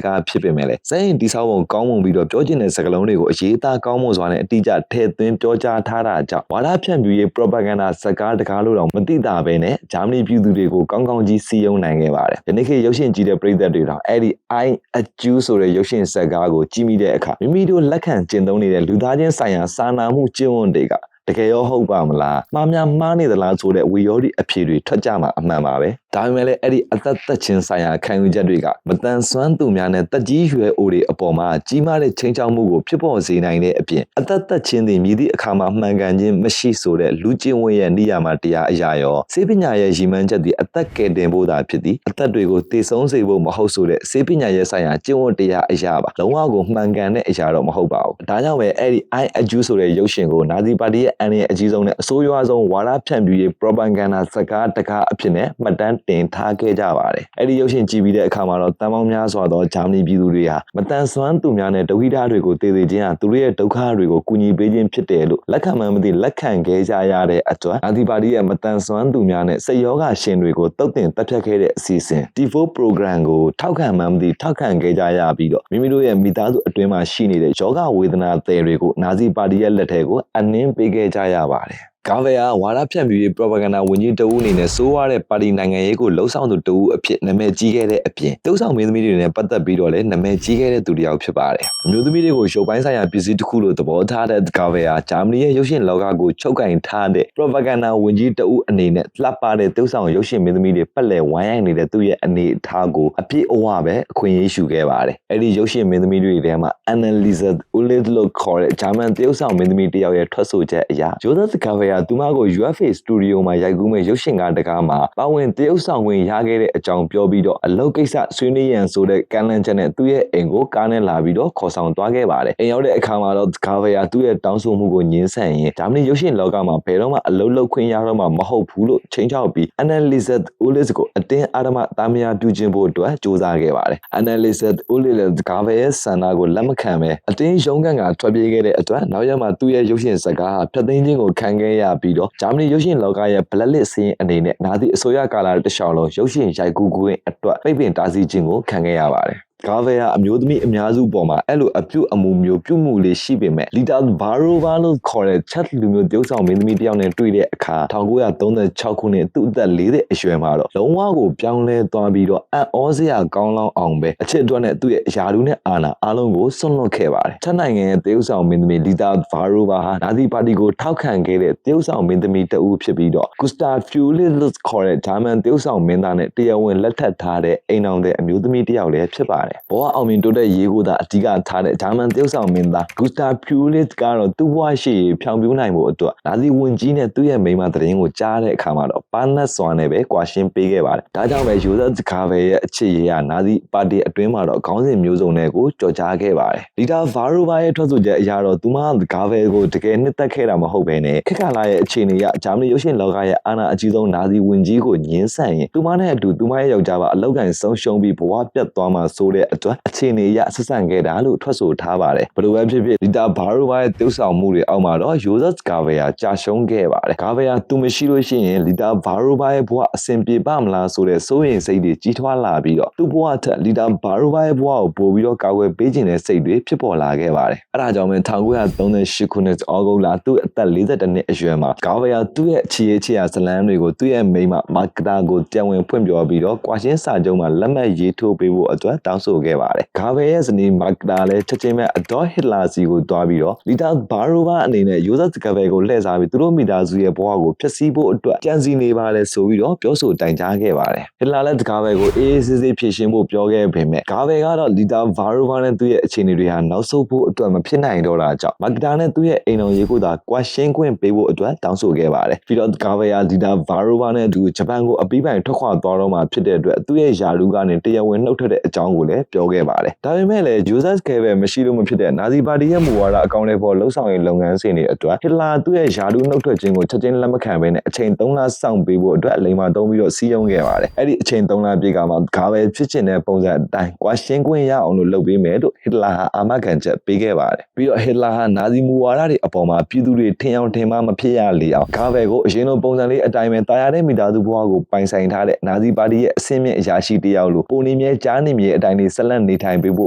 ကားဖြစ်ပေမဲ့လည်းစက်ရင်တိဆောက်ပုံကောင်းမွန်ပြီးတော့ပြောချင်တဲ့စကားလုံးတွေကိုအရေးသားကောင်းမွန်စွာနဲ့အတိအကျထည့်သွင်းပြောကြားထားတာကြောင့်ဝါဒဖြန့်ဖြူးရေး propaganda စကားတကားလို့တော့မသိတာပဲနဲ့ဂျာမနီပြည်သူတွေကိုကောင်းကောင်းကြီးစီယုံနိုင်ခဲ့ပါတယ်။ဒီနေ့ခေတ်ရုပ်ရှင်ကြည့်တဲ့ပရိသတ်တွေတော့အဲ့ဒီ I Acu ဆိုတဲ့ရုပ်ရှင်ဇာတ်ကားကိုကြည့်မိတဲ့အခါမိမိတို့လက်ခံကျင့်သုံးနေတဲ့လူသားချင်းဆိုင်ရာစာနာမှုကျင့်ဝတ်တွေကတကယ်ရောဟုတ်ပါမလားမှားများမှားနေသလားဆိုတဲ့ဝီယောဒီအဖြေတွေထွက်ကြမှာအမှန်ပါပဲဒါပေမဲ့လည်းအဲ့ဒီအသက်သက်ချင်းဆိုင်ရာခံယူချက်တွေကမတန်ဆွမ်းသူများနဲ့တက်ကြီးရွယ်အိုတွေအပေါ်မှာကြီးမားတဲ့ချိန်ချောက်မှုကိုဖြစ်ပေါ်စေနိုင်တဲ့အပြင်အသက်သက်ချင်းတွေမြည်သည့်အခါမှာမှန်ကန်ခြင်းမရှိဆိုတဲ့လူကျင့်ဝတ်ရဲ့နေရာမှာတရားအရာရောစေပညာရဲ့ရည်မှန်းချက်တွေအသက်ကယ်တင်ဖို့သာဖြစ်သည်အသက်တွေကိုတည်ဆုံးစေဖို့မဟုတ်ဆိုတဲ့စေပညာရဲ့ဆိုင်ရာကျင့်ဝတ်တရားအရာပါလုံးဝကိုမှန်ကန်တဲ့အရာတော့မဟုတ်ပါဘူးဒါကြောင့်ပဲအဲ့ဒီ I Acu ဆိုတဲ့ရုပ်ရှင်ကိုနာဇီပါတီရဲ့အန်ရဲ့အကြီးဆုံးနဲ့အဆိုးရွားဆုံးဝါဒဖြန့်ဖြူးရေး propaganda စကားတကားအဖြစ်နဲ့မှတ်တမ်းတင်ထားခဲ့ကြပါတယ်။အဲ့ဒီရုပ်ရှင်ကြည့်ပြီးတဲ့အခါမှာတော့တန်ပေါင်းများစွာသောဂျာမနီပြည်သူတွေဟာမတန်ဆွမ်းသူများနဲ့ဒုက္ခိတတွေကိုတည်သေးခြင်းဟာသူတို့ရဲ့ဒုက္ခတွေကိုကူညီပေးခြင်းဖြစ်တယ်လို့လက်ခံမှန်းမသိလက်ခံခဲ့ကြရတဲ့အတွက်နာဇီပါတီရဲ့မတန်ဆွမ်းသူများနဲ့စိတ်ရောဂါရှင်တွေကိုတုတ်တင်တက်ဖြတ်ခဲ့တဲ့အစီအစဉ် T4 program ကိုထောက်ခံမှန်းမသိထောက်ခံခဲ့ကြရပြီးတော့မိမိတို့ရဲ့မိသားစုအတွင်းမှာရှိနေတဲ့ယောဂဝေဒနာတွေကိုနာဇီပါတီရဲ့လက်ထဲကိုအနှင်းပေးခဲ့ကြရပါတယ်။ဂါဗယ်ယာဝါဒဖြန့်ဖြူးရေး propaganda ဝန်ကြီးတဦးအနေနဲ့စိုးရတဲ့ပါတီနိုင်ငံရေးကိုလှုံ့ဆော်သူတဦးအဖြစ်နာမည်ကြီးခဲ့တဲ့အပြင်တုံ့ဆောင်မင်းသမီးတွေနဲ့ပတ်သက်ပြီးတော့လည်းနာမည်ကြီးခဲ့တဲ့သူတစ်ယောက်ဖြစ်ပါတယ်။အမျိုးသမီးတွေကိုရုပ်ပိုင်းဆိုင်ရာပစ္စည်းတစ်ခုလို့သဘောထားတဲ့ဂါဗယ်ယာဂျာမနီရဲ့ရုပ်ရှင်လောကကိုချုပ်ကင်ထားတဲ့ propaganda ဝန်ကြီးတဦးအနေနဲ့လှပတဲ့တုံ့ဆောင်ရုပ်ရှင်မင်းသမီးတွေပတ်လည်ဝိုင်းရိုက်နေတဲ့သူ့ရဲ့အနေအထားကိုအပြည့်အဝပဲအခွင့်အရေးယူခဲ့ပါတယ်။အဲ့ဒီရုပ်ရှင်မင်းသမီးတွေထဲမှာ Anneliese Ulled လို့ခေါ်တဲ့ဂျာမန်တုံ့ဆောင်မင်းသမီးတစ်ယောက်ရဲ့ထွက်ဆိုချက်အရဂျိုဇက်ဂါဗယ်ယာ သူမကို UFA စတူဒီယိုမှာရိုက်ကူးမဲ့ရုပ်ရှင်ကားတကားမှာပါဝင်တရုပ်ဆောင်ဝင်ရခဲ့တဲ့အကြောင်းပြောပြီးတော့အလုပ်ကိစ္စဆွေးနွေးရန်ဆိုတဲ့ကမ်းလှမ်းချက်နဲ့သူ့ရဲ့အိမ်ကိုကားနဲ့လာပြီးတော့ခေါ်ဆောင်သွားခဲ့ပါတယ်အိမ်ရောက်တဲ့အခါမှာတော့ကာဗေယာသူ့ရဲ့တောင်းဆိုမှုကိုညှင်းဆန်ရင်ဂျာမနီရုပ်ရှင်လောကမှာဘယ်တော့မှအလုပ်လုပ်ခွင့်ရတော့မှမဟုတ်ဘူးလို့ချိန်ချောက်ပြီး Anneliese Ulis ကိုအတင်းအဓမ္မတာမယာပြုခြင်းဖို့အတွက်ကြိုးစားခဲ့ပါတယ် Anneliese Ulis ကာဗေယာဆန္ဒကိုလက်မခံပဲအတင်းရုံးကန်ကထွက်ပြေးခဲ့တဲ့အတွက်နောက်ရက်မှာသူ့ရဲ့ရုပ်ရှင်ဇာတ်ကားဖျက်သိမ်းခြင်းကိုခံခဲ့ရပြီးတော့ဂျာမနီရုပ်ရှင်လောကရဲ့ blacklist စင်းအနေနဲ့နာသီအစိုးရကာလတစ်လျှောက်လုံးရုပ်ရှင်ရိုက်ကူးခွင့်အတွက်ပိတ်ပင်တားဆီးခြင်းကိုခံခဲ့ရပါတယ်ကာဗေယာအမျိုးသမီးအများစုပေါ်မှာအဲ့လိုအပြုအမူမျိုးပြုမှုလေးရှိပေမဲ့လီတာဘာရိုဗာလို့ခေါ်တဲ့ချက်လူမျိုးတရုပ်ဆောင်မင်းသမီးတယောက်နဲ့တွေ့တဲ့အခါ1936ခုနှစ်သူ့အသက်40အရွယ်မှာတော့လုံးဝကိုပြောင်းလဲသွားပြီးတော့အံ့ဩစရာကောင်းလောင်းအောင်ပဲအချစ်အတွက်နဲ့သူ့ရဲ့ယာဒူးနဲ့အာနာအားလုံးကိုဆွန့်လွတ်ခဲ့ပါတယ်ချက်နိုင်ငံရဲ့တရုပ်ဆောင်မင်းသမီးလီတာဘာရိုဗာဟာနာဇီပါတီကိုထောက်ခံခဲ့တဲ့တရုပ်ဆောင်မင်းသမီးတဦးဖြစ်ပြီးတော့ဂူစတာဖျူလစ်လို့ခေါ်တဲ့ဂျာမန်တရုပ်ဆောင်မင်းသားနဲ့တရားဝင်လက်ထပ်ထားတဲ့အိမ်အောင်တဲ့အမျိုးသမီးတယောက်လည်းဖြစ်ပါတယ်ဘဝအောင်မြင်တိုးတက်ရေးကိုသာအဓိကထားတဲ့ဂျာမန်တရုပ်ဆောင်မင်းသားဂူစတာဖျူလစ်ကတော့သူ့ဘဝရှိဖြောင်ပြူးနိုင်ဖို့အတွက်နာဇီဝင်ကြီးနဲ့သူ့ရဲ့မိန်းမသတင်းကိုကြားတဲ့အခါမှာတော့ပါနတ်စွာနဲ့ပဲကွာရှင်းပေးခဲ့ပါတယ်ဒါကြောင့်ပဲယူဇက်ကာဗေရဲ့အချစ်ရေးကနာဇီပါတီအတွင်းမှာတော့ခေါင်းစဉ်မျိုးစုံတွေကိုကြော်ကြားခဲ့ပါတယ်လီတာဗာရိုဗာရဲ့ထွက်ဆိုချက်အရတော့သူမကာဗေကိုတကယ်နှစ်သက်ခဲ့တာမဟုတ်ဘဲနဲ့ခက်ခါလာရဲ့အခြေအနေကဂျာမနီရုပ်ရှင်လောကရဲ့အာဏာအကြီးဆုံးနာဇီဝင်ကြီးကိုညှင်းဆန်ရင်သူမနဲ့အတူသူမရဲ့ယောက်ျားပါအလောက်ကန်ဆုံးရှုံးပြီးဘဝပြတ်သွားမှာဆိုတဲ့အတွက်အခြေအနေရဆက်ဆံခဲ့တာလို့ထွက်ဆိုထားပါတယ်ဘယ်လိုပဲဖြစ်ဖြစ်လီတာဘာရိုဗာရဲ့တုပ်ဆောင်မှုတွေအောက်မှာတော့ယူဇက်ကာဗေယာကြာရှုံးခဲ့ပါတယ်ကာဗေယာသူမရှိလို့ရှိရင်လီတာဘာရိုဗာရဲ့ဘဝအဆင်ပြေပါမလားဆိုတဲ့စိုးရိမ်စိတ်တွေကြီးထွားလာပြီးတော့သူ့ဘဝထက်လီတာဘာရိုဗာရဲ့ဘဝကိုပို့ပြီးတော့ကာကွယ်ပေးခြင်းတဲ့စိတ်တွေဖြစ်ပေါ်လာခဲ့ပါတယ်အဲဒါကြောင့်ပဲ1938ခုနှစ်ဩဂုတ်လသူ့အသက်42နှစ်အရွယ်မှာကာဗေယာသူ့ရဲ့ချီရေးချီယာဇလန်းတွေကိုသူ့ရဲ့မိန်းမမာကတာကိုပြန်ဝင်ဖွင့်ပြောပြီးတော့ကွာရှင်းစာချုပ်မှာလက်မှတ်ရေးထိုးပေးဖို့အတွက်တောင်းဆိုခဲ့ပါတယ်ကာဗေရဲ့ဇနီးမာကတာလည်းချက်ချင်းပဲအဒေါ်ဟစ်လာစီကိုတွားပြီးတော့လီတာဘာရိုဗာအနေနဲ့ယူဇက်ကာဗေကိုလှည့်စားပြီးသူတို့မိသားစုရဲ့ဘဝကိုဖျက်ဆီးဖို့အတွက်ကြံစည်နေပါလေဆိုပြီးတော့ပြောဆိုတိုင်ကြားခဲ့ပါတယ်ဟစ်လာလည်းကာဗေကိုအေးအေးဆေးဆေးဖြေရှင်းဖို့ပြောခဲ့ပေမဲ့ကာဗေကတော့လီတာဘာရိုဗာနဲ့သူ့ရဲ့အခြေအနေတွေဟာနောက်ဆုတ်ဖို့အတွက်မဖြစ်နိုင်တော့တာကြောင့်မာကတာနဲ့သူ့ရဲ့အိမ်တော်ရေးကိုသာကွာရှင်းခွင့်ပေးဖို့အတွက်တောင်းဆိုခဲ့ပါတယ်ပြီးတော့ကာဗေကလီတာဘာရိုဗာနဲ့အတူဂျပန်ကိုအပြီးပိုင်ထွက်ခွာသွားတော့မှဖြစ်တဲ့အတွက်သူ့ရဲ့ယာလူကနေတရားဝင်နှုတ်ထွက်တဲ့အကြောင်းကိုလည်းပြောခဲ့ပါတယ်ဒါပေမဲ့လည်းဂျိုဇက်ကေဗယ်မရှိလို့မဖြစ်တဲ့နာဇီပါတီရဲ့မူဝါဒအကောင့်တွေပေါ်လှုပ်ဆောင်ရေးလုပ်ငန်းစဉ်တွေအတွက်ဟစ်လာသူ့ရဲ့ယာလူနှုတ်ထွက်ခြင်းကိုချက်ချင်းလက်မခံဘဲနဲ့အချိန်3လစောင့်ပေးဖို့အတွက်အလိမ်မာသုံးပြီးတော့စီးရုံးခဲ့ပါတယ်အဲ့ဒီအချိန်3လပြည့်ကမှကာဗယ်ဖြစ်ချင်တဲ့ပုံစံအတိုင်းကွာရှင်းခွင့်ရအောင်လို့လုပ်ပေးမယ်လို့ဟစ်လာဟာအာမခံချက်ပေးခဲ့ပါတယ်ပြီးတော့ဟစ်လာဟာနာဇီမူဝါဒတွေအပေါ်မှာပြည်သူတွေထင်အောင်ထင်မှားမဖြစ်ရလေအောင်ကာဗယ်ကိုအရင်လိုပုံစံလေးအတိုင်းပဲတာယာတဲ့မိသားစုဘဝကိုပိုင်ဆိုင်ထားတဲ့နာဇီပါတီရဲ့အဆင့်မြင့်အရာရှိတယောက်လိုပုံနေမြဲကြားနေမြဲအတိုင်းလေးဆက်လက်နေထိုင်ပေးဖို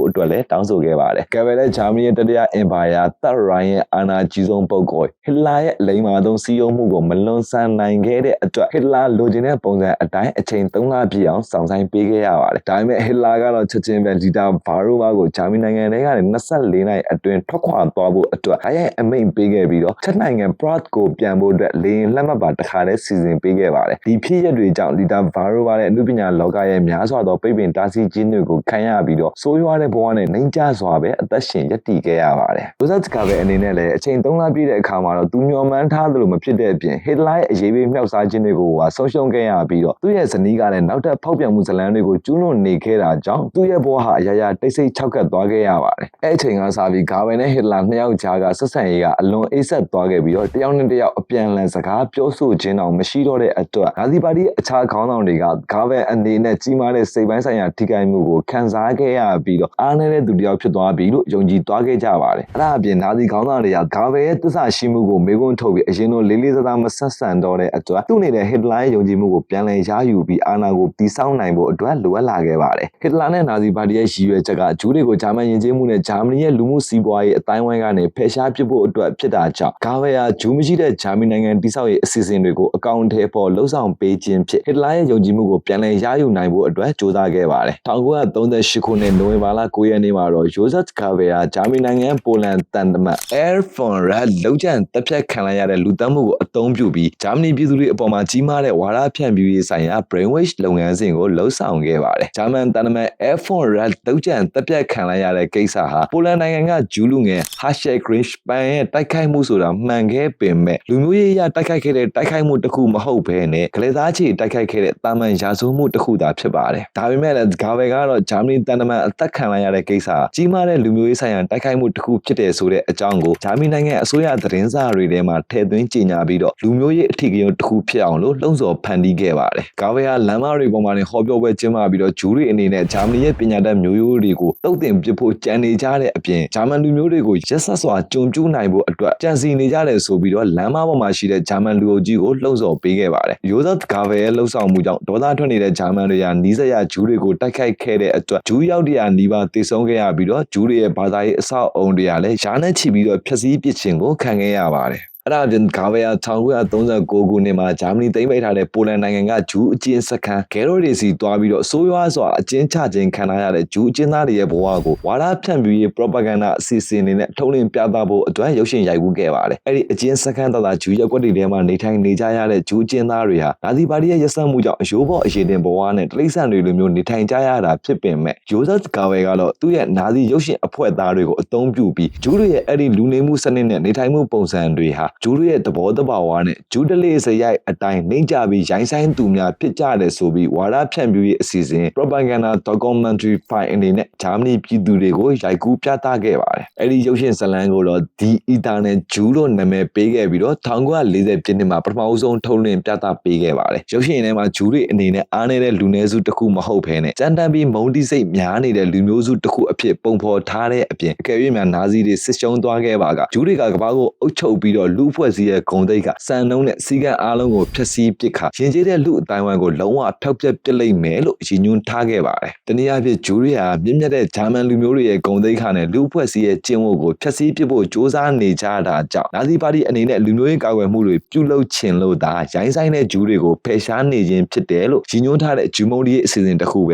့အတွက်လည်းတောင်းဆိုခဲ့ပါတယ်ကာဗယ်ရဲ့ဂျာမနီရဲ့တတိယအင်ပါယာသတ်ရိုင်းရဲ့အာဏာကြီးဆုံးပုဂ္ဂိုလ်ဟစ်လာရဲ့အလိမ်မာဆုံးစီးရုံးမှုကိုမလွန်ဆန်နိုင်ခဲ့တဲ့အတွက်ဟစ်လာလိုချင်တဲ့ပုံစံအတိုင်းအချိန်3လပြည့်အောင်ဆောင်ဆိုင်ပေးခဲ့ရပါတယ်ဒါပေမဲ့ဟစ်လာကတော့ချက်ချင်းပဲလီတာဘာရိုဗာကိုဂျာမနီနိုင်ငံထဲကနေ24နှစ်အတွင်းထွက်ခွာသွားဖို့အတွက်အရင်အမိန့်ပေးခဲ့ပြီးတော့ချက်နိုင်ငံပရတ်ကိုပြန်ဖို့အတွက်လေယာဉ်လက်မှတ်ပါတစ်ခါတည်းစီစဉ်ပေးခဲ့ပါတယ်ဒီဖြစ်ရပ်တွေကြောင့်လီတာဘာရိုဗာရဲ့အမှုပညာလောကရဲ့များစွာသောပိတ်ပင်တားဆီးခြင်းတွေကိုခံရပြီးတော့ဆိုးရွားတဲ့ဘဝနဲ့နှိမ်ကျစွာပဲအသက်ရှင်ရပ်တည်ခဲ့ရပါတယ်။ဒိုဇတ်ကာဗယ်အနေနဲ့လည်းအချိန်3လပြည့်တဲ့အခါမှာတော့သူမျှော်မှန်းထားသလိုမဖြစ်တဲ့အပြင်ဟစ်လာရဲ့အရေးပေးမြောက်စားခြင်းတွေကိုဆုံးရှုံးခဲ့ရပြီးတော့သူ့ရဲ့ဇနီးကလည်းနောက်ထပ်ဖောက်ပြန်မှုဇလန်းတွေကိုကျူးလွန်နေခဲ့တာကြောင့်သူ့ရဲ့ဘဝဟာအရာရာတိတ်ဆိတ်ခြောက်ကပ်သွားခဲ့ရပါတယ်။အဲ့အချိန်ကစပြီးကာဗယ်နဲ့ဟစ်လာနှစ်ယောက်ကြားကဆက်ဆံရေးကအလွန်အေးဆက်သွားခဲ့ပြီးတော့တယောက်နဲ့တယောက်အပြန်အလှန်စကားပြောဆိုခြင်းတောင်မရှိတော့တဲ့အတွက်နာဇီပါတီအခြားခေါင်းဆောင်တွေကကာဗယ်အနေနဲ့ကြီးမားတဲ့စိတ်ပိုင်းဆိုင်ရာထိခိုက်မှုကိုခံစားခဲ့ရပြီးတော့အားနည်းတဲ့သူတယောက်ဖြစ်သွားပြီလို့ယုံကြည်သွားခဲ့ကြပါတယ်။အဲ့ဒါအပြင်နာဇီခေါင်းဆောင်တွေကကာဗယ်ရဲ့သစ္စာရှိမှုကိုမေးခွန်းထုတ်ပြီးအရင်လိုလေးလေးစားစားမဆက်ဆံတော့တဲ့အတွက်သူ့နေတဲ့ဟစ်လာရဲ့ယုံကြည်မှုကိုပြန်လည်ရယူပြီးအာဏာကိုတည်ဆောက်နိုင်ဖို့အတွက်လိုအပ်လာခဲ့ပါတယ်။ဟစ်လာနဲ့နာဇီပါတီရဲ့ရည်ရွယ်ချက်ကဂျူးတွေကိုဂျာမန်ယဉ်ကျေးမှုနဲ့ဂျာမနီရဲ့လူမှုစီးပွားရေးအတိုင်းဝိုင်းကနေဖယ်ရှားပစ်ဖို့အတွက်ဖြစ်တာကြောင့်ကာဗယ်ဟာဂျူးမရှိတဲ့ဂျာမနီနိုင်ငံတည်ဆောက်ရေးအစီအစဉ်တွေကိုအကောင့်ထဲပေါ်လှုပ်ဆောင်ပေးခြင်းဖြစ်ဟစ်လာရဲ့ယုံကြည်မှုကိုပြန်လည်ရယူနိုင်ဖို့အတွက်ကြိုးစားခဲ့ပါတယ်။1938 2018ခုနှစ်နိုဝင်ဘာလ9ရက်နေ့မှာတော့ Joseph Gavel ဟာဂျာမနီနိုင်ငံပိုလန်တန်တမန် Air von Rad လောက်ကျန်တပ်ဖြတ်ခံလိုက်ရတဲ့လူသတ်မှုကိုအသုံးပြုပြီးဂျာမနီပြည်သူတွေအပေါ်မှာကြီးမားတဲ့ဝါဒဖြန့်ဖြူးရေးဆိုင်ရာ brainwash လုပ်ငန်းစဉ်ကိုလှုပ်ဆောင်ခဲ့ပါတယ်။ဂျာမန်တန်တမန် Air von Rad လောက်ကျန်တပ်ဖြတ်ခံလိုက်ရတဲ့ကိစ္စဟာပိုလန်နိုင်ငံကဂျူးလူငယ် Hashtag Greenspan ရဲ့တိုက်ခိုက်မှုဆိုတာမှန်ခဲ့ပေမဲ့လူမျိုးရေးအရတိုက်ခိုက်ခဲ့တဲ့တိုက်ခိုက်မှုတစ်ခုမဟုတ်ဘဲနဲ့ကလေးသားချီတိုက်ခိုက်ခဲ့တဲ့တာမန်ရာဇဝမှုတစ်ခုသာဖြစ်ပါတယ်။ဒါပေမဲ့လည်း Gavel ကတော့ဂျာမနီတန်တမန်အသက်ခံလိုက်ရတဲ့ကိစ္စကြီးမားတဲ့လူမျိုးရေးဆိုင်ရာတိုက်ခိုက်မှုတစ်ခုဖြစ်တယ်ဆိုတဲ့အကြောင်းကိုဂျာမနီနိုင်ငံအစိုးရသတင်းစာတွေထဲမှာထည့်သွင်းကြေညာပြီးတော့လူမျိုးရေးအထီးကရုဏ်းတစ်ခုဖြစ်အောင်လို့လှုံ့ဆော်ဖန်တီးခဲ့ပါတယ်။ Gavel ကလမ်းမတွေပေါ်မှာနေဟောပြောပွဲကျင်းပပြီးတော့ဂျူးတွေအနေနဲ့ဂျာမနီရဲ့ပညာတတ်မျိုးရိုးတွေကိုတုတ်တင်ပစ်ဖို့ကြံနေကြတဲ့အပြင်ဂျာမန်လူမျိုးတွေကိုရက်ဆက်စွာကြုံကျူးနိုင်ဖို့အတွက်ကြံစီနေကြတယ်ဆိုပြီးတော့လမ်းမပေါ်မှာရှိတဲ့ဂျာမန်လူအုပ်ကြီးကိုလှုံ့ဆော်ပေးခဲ့ပါတယ်။ Joseph Gavel ရဲ့လှုပ်ဆောင်မှုကြောင့်ဒေါသထွက်နေတဲ့ဂျာမန်တွေကနီးစပ်ရာဂျူးတွေကိုတိုက်ခိုက်ခဲ့တဲ့အတွက်ဂျူးရောက်တရားနီးပါးတေဆုံးခဲ့ရပြီးတော့ဂျူးတွေရဲ့ဘာသာရေးအဆောက်အုံတွေကလည်းရှားနဲ့ချီပြီးတော့ဖျက်ဆီးပစ်ခြင်းကိုခံခဲ့ရပါတယ်။အဲ့ဒါပြင် Gavel 1939ခုနှစ်မှာဂျာမနီသိမ်းပိုက်ထားတဲ့ပိုလန်နိုင်ငံကဂျူးအကျဉ်းစခန်းဂဲရိုတွေစီတွားပြီးတော့ဆိုးရွားစွာအကျဉ်းချခြင်းခံရတဲ့ဂျူးအကျဉ်းသားတွေရဲ့ဘဝကိုဝါဒဖြန့်ဖြူးရေး propaganda အစီအစဉ်တွေနဲ့ထုတ်လွှင့်ပြသဖို့အတွက်ရုပ်ရှင်ရိုက်ကူးခဲ့ပါတယ်။အဲ့ဒီအကျဉ်းစခန်းသားဂျူးရက်ွက်တွေထဲမှာနေထိုင်နေကြရတဲ့ဂျူးအကျဉ်းသားတွေဟာနာဇီပါတီရဲ့ရက်စက်မှုကြောင့်အရိုးပေါ်အရေးတင်ဘဝနဲ့တိရစ္ဆာန်တွေလိုမျိုးနေထိုင်ကြရတာဖြစ်ပေမဲ့ Joseph Gavel ကတော့သူ့ရဲ့နာဇီရုပ်ရှင်အဖွဲ့သားတွေကိုအသုံးပြုပြီးဂျူးတွေရဲ့အဲ့ဒီလူနေမှုစနစ်နဲ့နေထိုင်မှုပုံစံတွေဟာဂျူးတွေရဲ့သဘောတဘာဝနဲ့ဂျူးတလေးစရိုက်အတိုင်းနှိမ့်ကြပြီးရိုင်းဆိုင်သူများဖြစ်ကြတယ်ဆိုပြီးဝါဒဖြန့်ဖြူးရေးအစီအစဉ် propaganda documentary file အနေနဲ့ဂျာမနီပြည်သူတွေကိုရိုက်ကူးပြသခဲ့ပါတယ်။အဲဒီရုပ်ရှင်ဇာတ်လမ်းကိုတော့ The Eternal Jew လို့နာမည်ပေးခဲ့ပြီးတော့1940ပြည့်နှစ်မှာပထမဆုံးထုတ်လွှင့်ပြသပေးခဲ့ပါတယ်။ရုပ်ရှင်ထဲမှာဂျူးတွေအနေနဲ့အားနည်းတဲ့လူနည်းစုတစ်ခုမဟုတ်ဘဲနဲ့ကြမ်းတမ်းပြီးမုန်းတီးစိတ်များနေတဲ့လူမျိုးစုတစ်ခုအဖြစ်ပုံဖော်ထားတဲ့အပြင်အကယ်၍များနာဇီတွေစစ်ရှုံးသွားခဲ့ပါကဂျူးတွေကကမ္ဘာကိုအုပ်ချုပ်ပြီးတော့လူအဖွဲ့အစည်းရဲ့ဂုဏ်သိက္ခာစံနှုန်းနဲ့စီကံအားလုံးကိုဖျက်ဆီးပစ်ခါရင်ကျေးတဲ့လူအတိုင်းဝိုင်းကိုလုံးဝဖျောက်ပြက်ပစ်လိုက်မယ်လို့ရည်ညွှန်းထားခဲ့ပါတယ်။တနည်းအားဖြင့်ဂျူးတွေဟာမြင့်မြတ်တဲ့ဂျာမန်လူမျိုးတွေရဲ့ဂုဏ်သိက္ခာနဲ့လူအဖွဲ့အစည်းရဲ့ကျင့်ဝတ်ကိုဖျက်ဆီးပစ်ဖို့ကြိုးစားနေကြတာကြောင့်နာဇီပါတီအနေနဲ့လူမျိုးရေးကာကွယ်မှုတွေပြုလုပ်ခြင်းလို့သာရိုင်းဆိုင်တဲ့ဂျူးတွေကိုဖယ်ရှားနေခြင်းဖြစ်တယ်လို့ရည်ညွှန်းထားတဲ့ဂျူးမုန်းတီးအစီအစဉ်တစ်ခုပ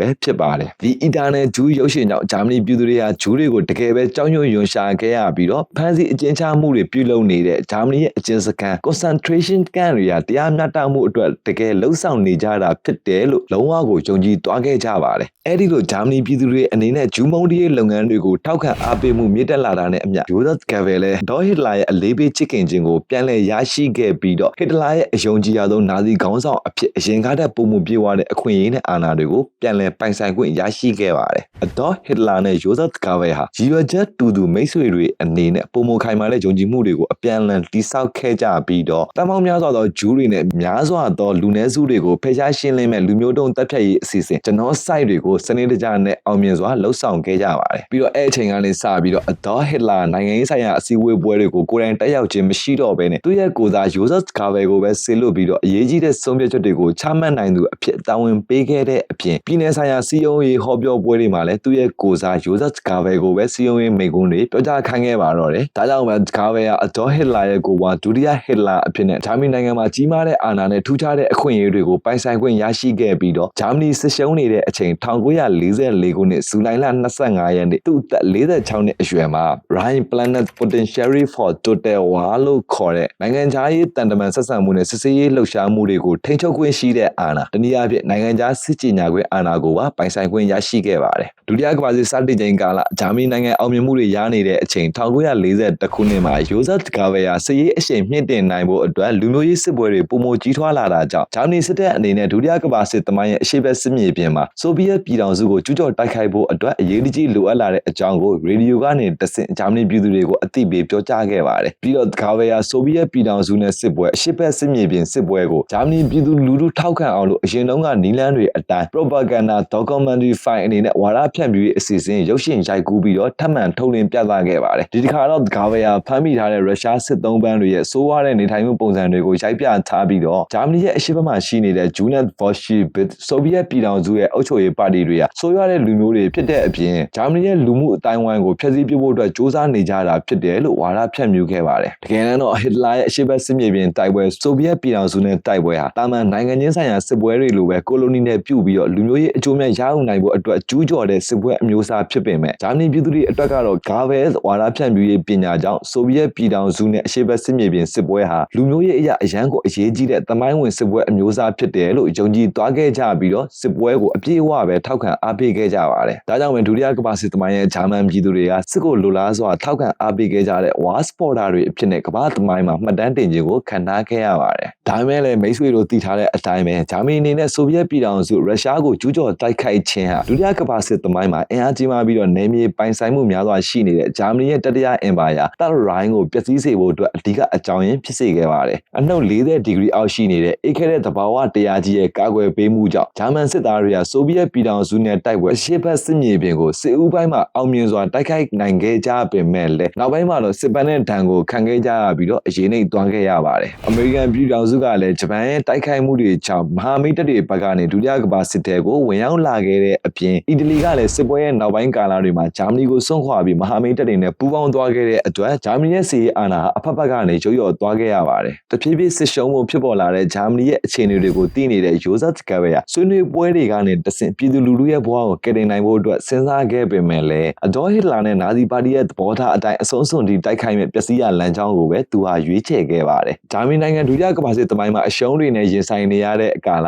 ဲဖြစ်ပါတယ်။ The Eternal Jew ရုပ်ရှင်ကြောင့်ဂျာမနီပြည်သူတွေဟာဂျူးတွေကိုတကယ်ပဲကြောက်ရွံ့ယွန်ရှာခဲ့ရပြီးတော့ဖမ်းဆီးအကျဉ်းချမှုတွေပြုလုပ်နေတဲ့ဂျာမနီရဲ့အကျဉ်းစခန်း concentration camp တွေကတရားမျှတမှုအတွက်တကယ်လှုပ်ဆောင်နေကြတာဖြစ်တယ်လို့လုံးဝကိုယုံကြည်သွားခဲ့ကြပါတယ်။အဲဒီလိုဂျာမနီပြည်သူတွေအနေနဲ့ဂျူးမုန်းတီးလုပ်ငန်းတွေကိုထောက်ခံအားပေးမှုမြင့်တက်လာတာနဲ့အမျှ Joseph Gavel လည်းဒေါ်ဟစ်တလာရဲ့အလေးပေးချစ်ခင်ခြင်းကိုပြန်လည်ရရှိခဲ့ပြီးတော့ဟစ်တလာရဲ့အယုံကြည်ရဆုံးနာဇီခေါင်းဆောင်အဖြစ်အရင်ကတည်းကပုံမှုပြေးသွားတဲ့အခွင့်အရေးနဲ့အာဏာတွေကိုပြန်လည်ပိုင်ဆိုင်ခွင့်ရရှိခဲ့ပါတယ်။အဒေါ်ဟစ်တလာနဲ့ Joseph Gavel ဟာရည်ရွယ်ချက်တူတူမိတ်ဆွေတွေအနေနဲ့ပုံမှုခိုင်မာတဲ့ယုံကြည်မှုတွေကိုအပြန်အလှန်တည်ဆောက်ခဲ့ကြပြီးတော့တမောင်းများစွာသောဂျူးတွေနဲ့များစွာသောလူနည်းစုတွေကိုဖယ်ရှားရှင်းလင်းမဲ့လူမျိုးတုံးတပ်ဖြတ်ရေးအစီအစဉ်ကျွန်တော် site တွေကိုစနစ်တကျနဲ့အောင်မြင်စွာလှုပ်ဆောင်ခဲ့ကြပါတယ်ပြီးတော့အဲ့အချိန်ကနေစပြီးတော့Adolf Hitlerနိုင်ငံရေးဆိုင်ရာအစည်းအဝေးပွဲတွေကိုကိုယ်တိုင်တက်ရောက်ခြင်းမရှိတော့ဘဲနဲ့သူ့ရဲ့ကိုယ်စား Joseph Gavel ကိုပဲဆေလွတ်ပြီးတော့အရေးကြီးတဲ့ဆုံးဖြတ်ချက်တွေကိုချမှတ်နိုင်သူအဖြစ်တာဝန်ပေးခဲ့တဲ့အပြင်ပြည်내ဆိုင်ရာစီယုံရေးဟောပြောပွဲတွေမှာလည်းသူ့ရဲ့ကိုယ်စား Joseph Gavel ကိုပဲစီယုံရေးမိန့်ခွန်းတွေပြောကြားခိုင်းခဲ့ပါတော့တယ်ဒါကြောင့်ပဲ Gavel ကAdolf Hitler ရဲ့ကိုယ်စားဒုတိယ Hitler အဖြစ်နဲ့ဂျာမနီနိုင်ငံမှာကြီးမားတဲ့အာဏာနဲ့ထူးခြားတဲ့အခွင့်အရေးတွေကိုပိုင်ဆိုင်ခွင့်ရရှိခဲ့ပြီးတော့ဂျာမနီစစ်ရှုံးနေတဲ့အချိန်1944ခုနှစ်ဇူလိုင်လ25ရက်နေ့သူ့အသက်46နှစ်အရွယ်မှာ Rhine Planet Potentiary for Total War လို့ခေါ်တဲ့နိုင်ငံခြားရေးတန်တမန်ဆက်ဆံမှုနဲ့စစ်ဆေးရေးလှုပ်ရှားမှုတွေကိုထိန်းချုပ်ခွင့်ရှိတဲ့အာဏာတနည်းအားဖြင့်နိုင်ငံခြားစစ်ကြေညာခွင့်အာဏာကိုပါပိုင်ဆိုင်ခွင့်ရရှိခဲ့ပါတယ်ဒုတိယကမ္ဘာစစ်စတင်ချိန်ကာလဂျာမနီနိုင်ငံအောင်မြင်မှုတွေရနေတဲ့အချိန်1941ခုနှစ်မှာ Joseph Gavel စစ်ရေးအရှိန်မြင့်တင်နိုင်ဖို့အတွက်လူမျိုးရေးစစ်ပွဲတွေပုံမကြီးထွားလာတာကြောင့်ဂျာမနီစစ်တပ်အနေနဲ့ဒုတိယကမ္ဘာစစ်သမိုင်းရဲ့အရှေ့ဘက်စစ်မြေပြင်မှာဆိုဗီယက်ပြည်ထောင်စုကိုကျူးကျော်တိုက်ခိုက်ဖို့အတွက်အရေးကြီးလိုအပ်လာတဲ့အကြောင်းကိုရေဒီယိုကနေတဆင့်ဂျာမနီပြည်သူတွေကိုအသိပေးပြောကြားခဲ့ပါတယ်ပြီးတော့Gavelဆိုဗီယက်ပြည်ထောင်စုနဲ့စစ်ပွဲအရှေ့ဘက်စစ်မြေပြင်စစ်ပွဲကိုဂျာမနီပြည်သူလူထုထောက်ခံအောင်လို့အရင်တုန်းကနီလန်းတွေအတိုင်း propaganda documentary file အနေနဲ့ဝါဒဖြန့်ဖြူးရေးအစီအစဉ်ရုပ်ရှင်ရိုက်ကူးပြီးတော့ထပ်မံထုတ်လွှင့်ပြသခဲ့ပါတယ်ဒီတစ်ခါတော့Gavelဖမ်းမိထားတဲ့ရုရှားစစ်သုံးပန်း န်းတွေရဲ့စိုးဝါးတဲ့နေထိုင်မှုပုံစံတွေကိုရိုက်ပြထားပြီးတော့ဂျာမနီရဲ့အရှိတ်မှာရှိနေတဲ့ Junet Bolshevik ဆိုဗီယက်ပြည်ထောင်စုရဲ့အုပ်ချုပ်ရေးပါတီတွေကဆိုးရွားတဲ့လူမျိုးတွေဖြစ်တဲ့အပြင်ဂျာမနီရဲ့လူမှုအတိုင်းအဝိုင်းကိုဖျက်ဆီးပစ်ဖို့အတွက်စ조사နေကြတာဖြစ်တယ်လို့ဝါဒဖြန့်မြူခဲ့ပါတယ်တကယ်တော့ဟစ်တလာရဲ့အရှိတ်စစ်မြေပြင်တိုက်ပွဲဆိုဗီယက်ပြည်ထောင်စုနဲ့တိုက်ပွဲဟာတာမန်နိုင်ငံချင်းဆိုင်ရာစစ်ပွဲတွေလိုပဲကိုလိုနီနဲ့ပြုတ်ပြီးတော့လူမျိုးရေးအကျိုးမဲ့ရအောင်နိုင်ဖို့အတွက်ကျူးကျော်တဲ့စစ်ပွဲအမျိုးအစားဖြစ်ပေမဲ့ဂျာမနီပြည်သူတွေအတွက်ကတော့ဂါဘဲဝါဒဖြန့်မြူရေးပညာကြောင့်ဆိုဗီယက်ပြည်ထောင်စုနဲ့အရှိတ်စစ်မြေပြင်စစ်ပွဲဟာလူမျိုးရေးအရာအရန်ကိုအရေးကြီးတဲ့သမိုင်းဝင်စစ်ပွဲအမျိုးအစားဖြစ်တယ်လို့ယုံကြည်သွားခဲ့ကြပြီးတော့စစ်ပွဲကိုအပြည့်အဝပဲထောက်ခံအားပေးခဲ့ကြပါတယ်ဒါကြောင့်ပဲဒုတိယကမ္ဘာစစ်သမိုင်းရဲ့ဂျာမန်ပြည်သူတွေကစစ်ကိုလိုလားစွာထောက်ခံအားပေးခဲ့ကြတဲ့ဝါစပေါ်တာတွေအဖြစ်နဲ့ကမ္ဘာသမိုင်းမှာမှတ်တမ်းတင်ခြင်းကိုခံထားခဲ့ရပါတယ်ဒါပေမဲ့လည်းမိတ်ဆွေတို့သိထားတဲ့အတိုင်းပဲဂျာမနီအနေနဲ့ဆိုဗီယက်ပြည်ထောင်စုရုရှားကိုကျူးကျော်တိုက်ခိုက်ခြင်းဟာဒုတိယကမ္ဘာစစ်သမိုင်းမှာအင်အားကြီးမားပြီးတော့နယ်မြေပိုင်ဆိုင်မှုများစွာရှိနေတဲ့ဂျာမနီရဲ့တတိယအင်ပါယာတာရိုင်းကိုပျက်စီးစေဖို့အတွက်အဓိကအကြောင်းရင်းဖြစ်စေခဲ့ပါတယ်အနှုတ်40ဒီဂရီအောက်ရှိနေတဲ့အေးခဲတဲ့သဘာဝတရားကြီးရဲ့ကာကွယ်ပေးမှုကြောင့်ဂျာမန်စစ်သားတွေကဆိုဗီယက်ပြည်ထောင်စုနဲ့တိုက်ပွဲအရှေ့ဘက်စစ်မြေပြင်ကိုစစ်ဦးပိုင်းမှာအောင်မြင်စွာတိုက်ခိုက်နိုင်ခဲ့ကြပေမဲ့လည်းနောက်ပိုင်းမှာတော့စစ်ပန်းတဲ့ဒဏ်ကိုခံခဲ့ကြရပြီးတော့အရေးနှိမ့်သွားခဲ့ရပါတယ်အမေရိကန်ပြည်ထောင်စုကလည်းဂျပန်ရဲ့တိုက်ခိုက်မှုတွေကြောင့်မဟာမိတ်တပ်တွေဘက်ကနေဒုတိယကမ္ဘာစစ်တဲကိုဝင်ရောက်လာခဲ့တဲ့အပြင်အီတလီကလည်းစစ်ပွဲရဲ့နောက်ပိုင်းကာလတွေမှာဂျာမနီကိုစွန့်ခွာပြီးမဟာမိတ်တပ်တွေနဲ့ပူးပေါင်းသွားခဲ့တဲ့အတွက်ဂျာမနီရဲ့စစ်ရေးအာဏာအဖက်ဖက်ကနေရုတ်ရော်သွားခဲ့ရပါတယ်တဖြည်းဖြည်းစစ်ရှုံးမှုဖြစ်ပေါ်လာတဲ့ဂျာမနီရဲ့အခြေအနေတွေကိုသိနေတဲ့ယိုဇက်ဂါဗေယာဆွေးနွေးပွဲတွေကနေတဆင့်ပြည်သူလူထုရဲ့ဘဝကိုကယ်တင်နိုင်ဖို့အတွက်စဉ်းစားခဲ့ပေမဲ့လည်းအဒေါ်ဟစ်လာနဲ့နာဇီပါတီရဲ့သဘောထားအတိုင်းအဆုံးစွန်ထိတိုက်ခိုက်မဲ့ပျက်စီးရလမ်းကြောင်းကိုပဲသူဟာရွေးချယ်ခဲ့ပါတယ်ဂျာမနီနိုင်ငံဒုတိယကမ္ဘာစစ်သမိုင်းမှာအရှုံးတွေနဲ့ရင်ဆိုင်နေရတဲ့ကာလ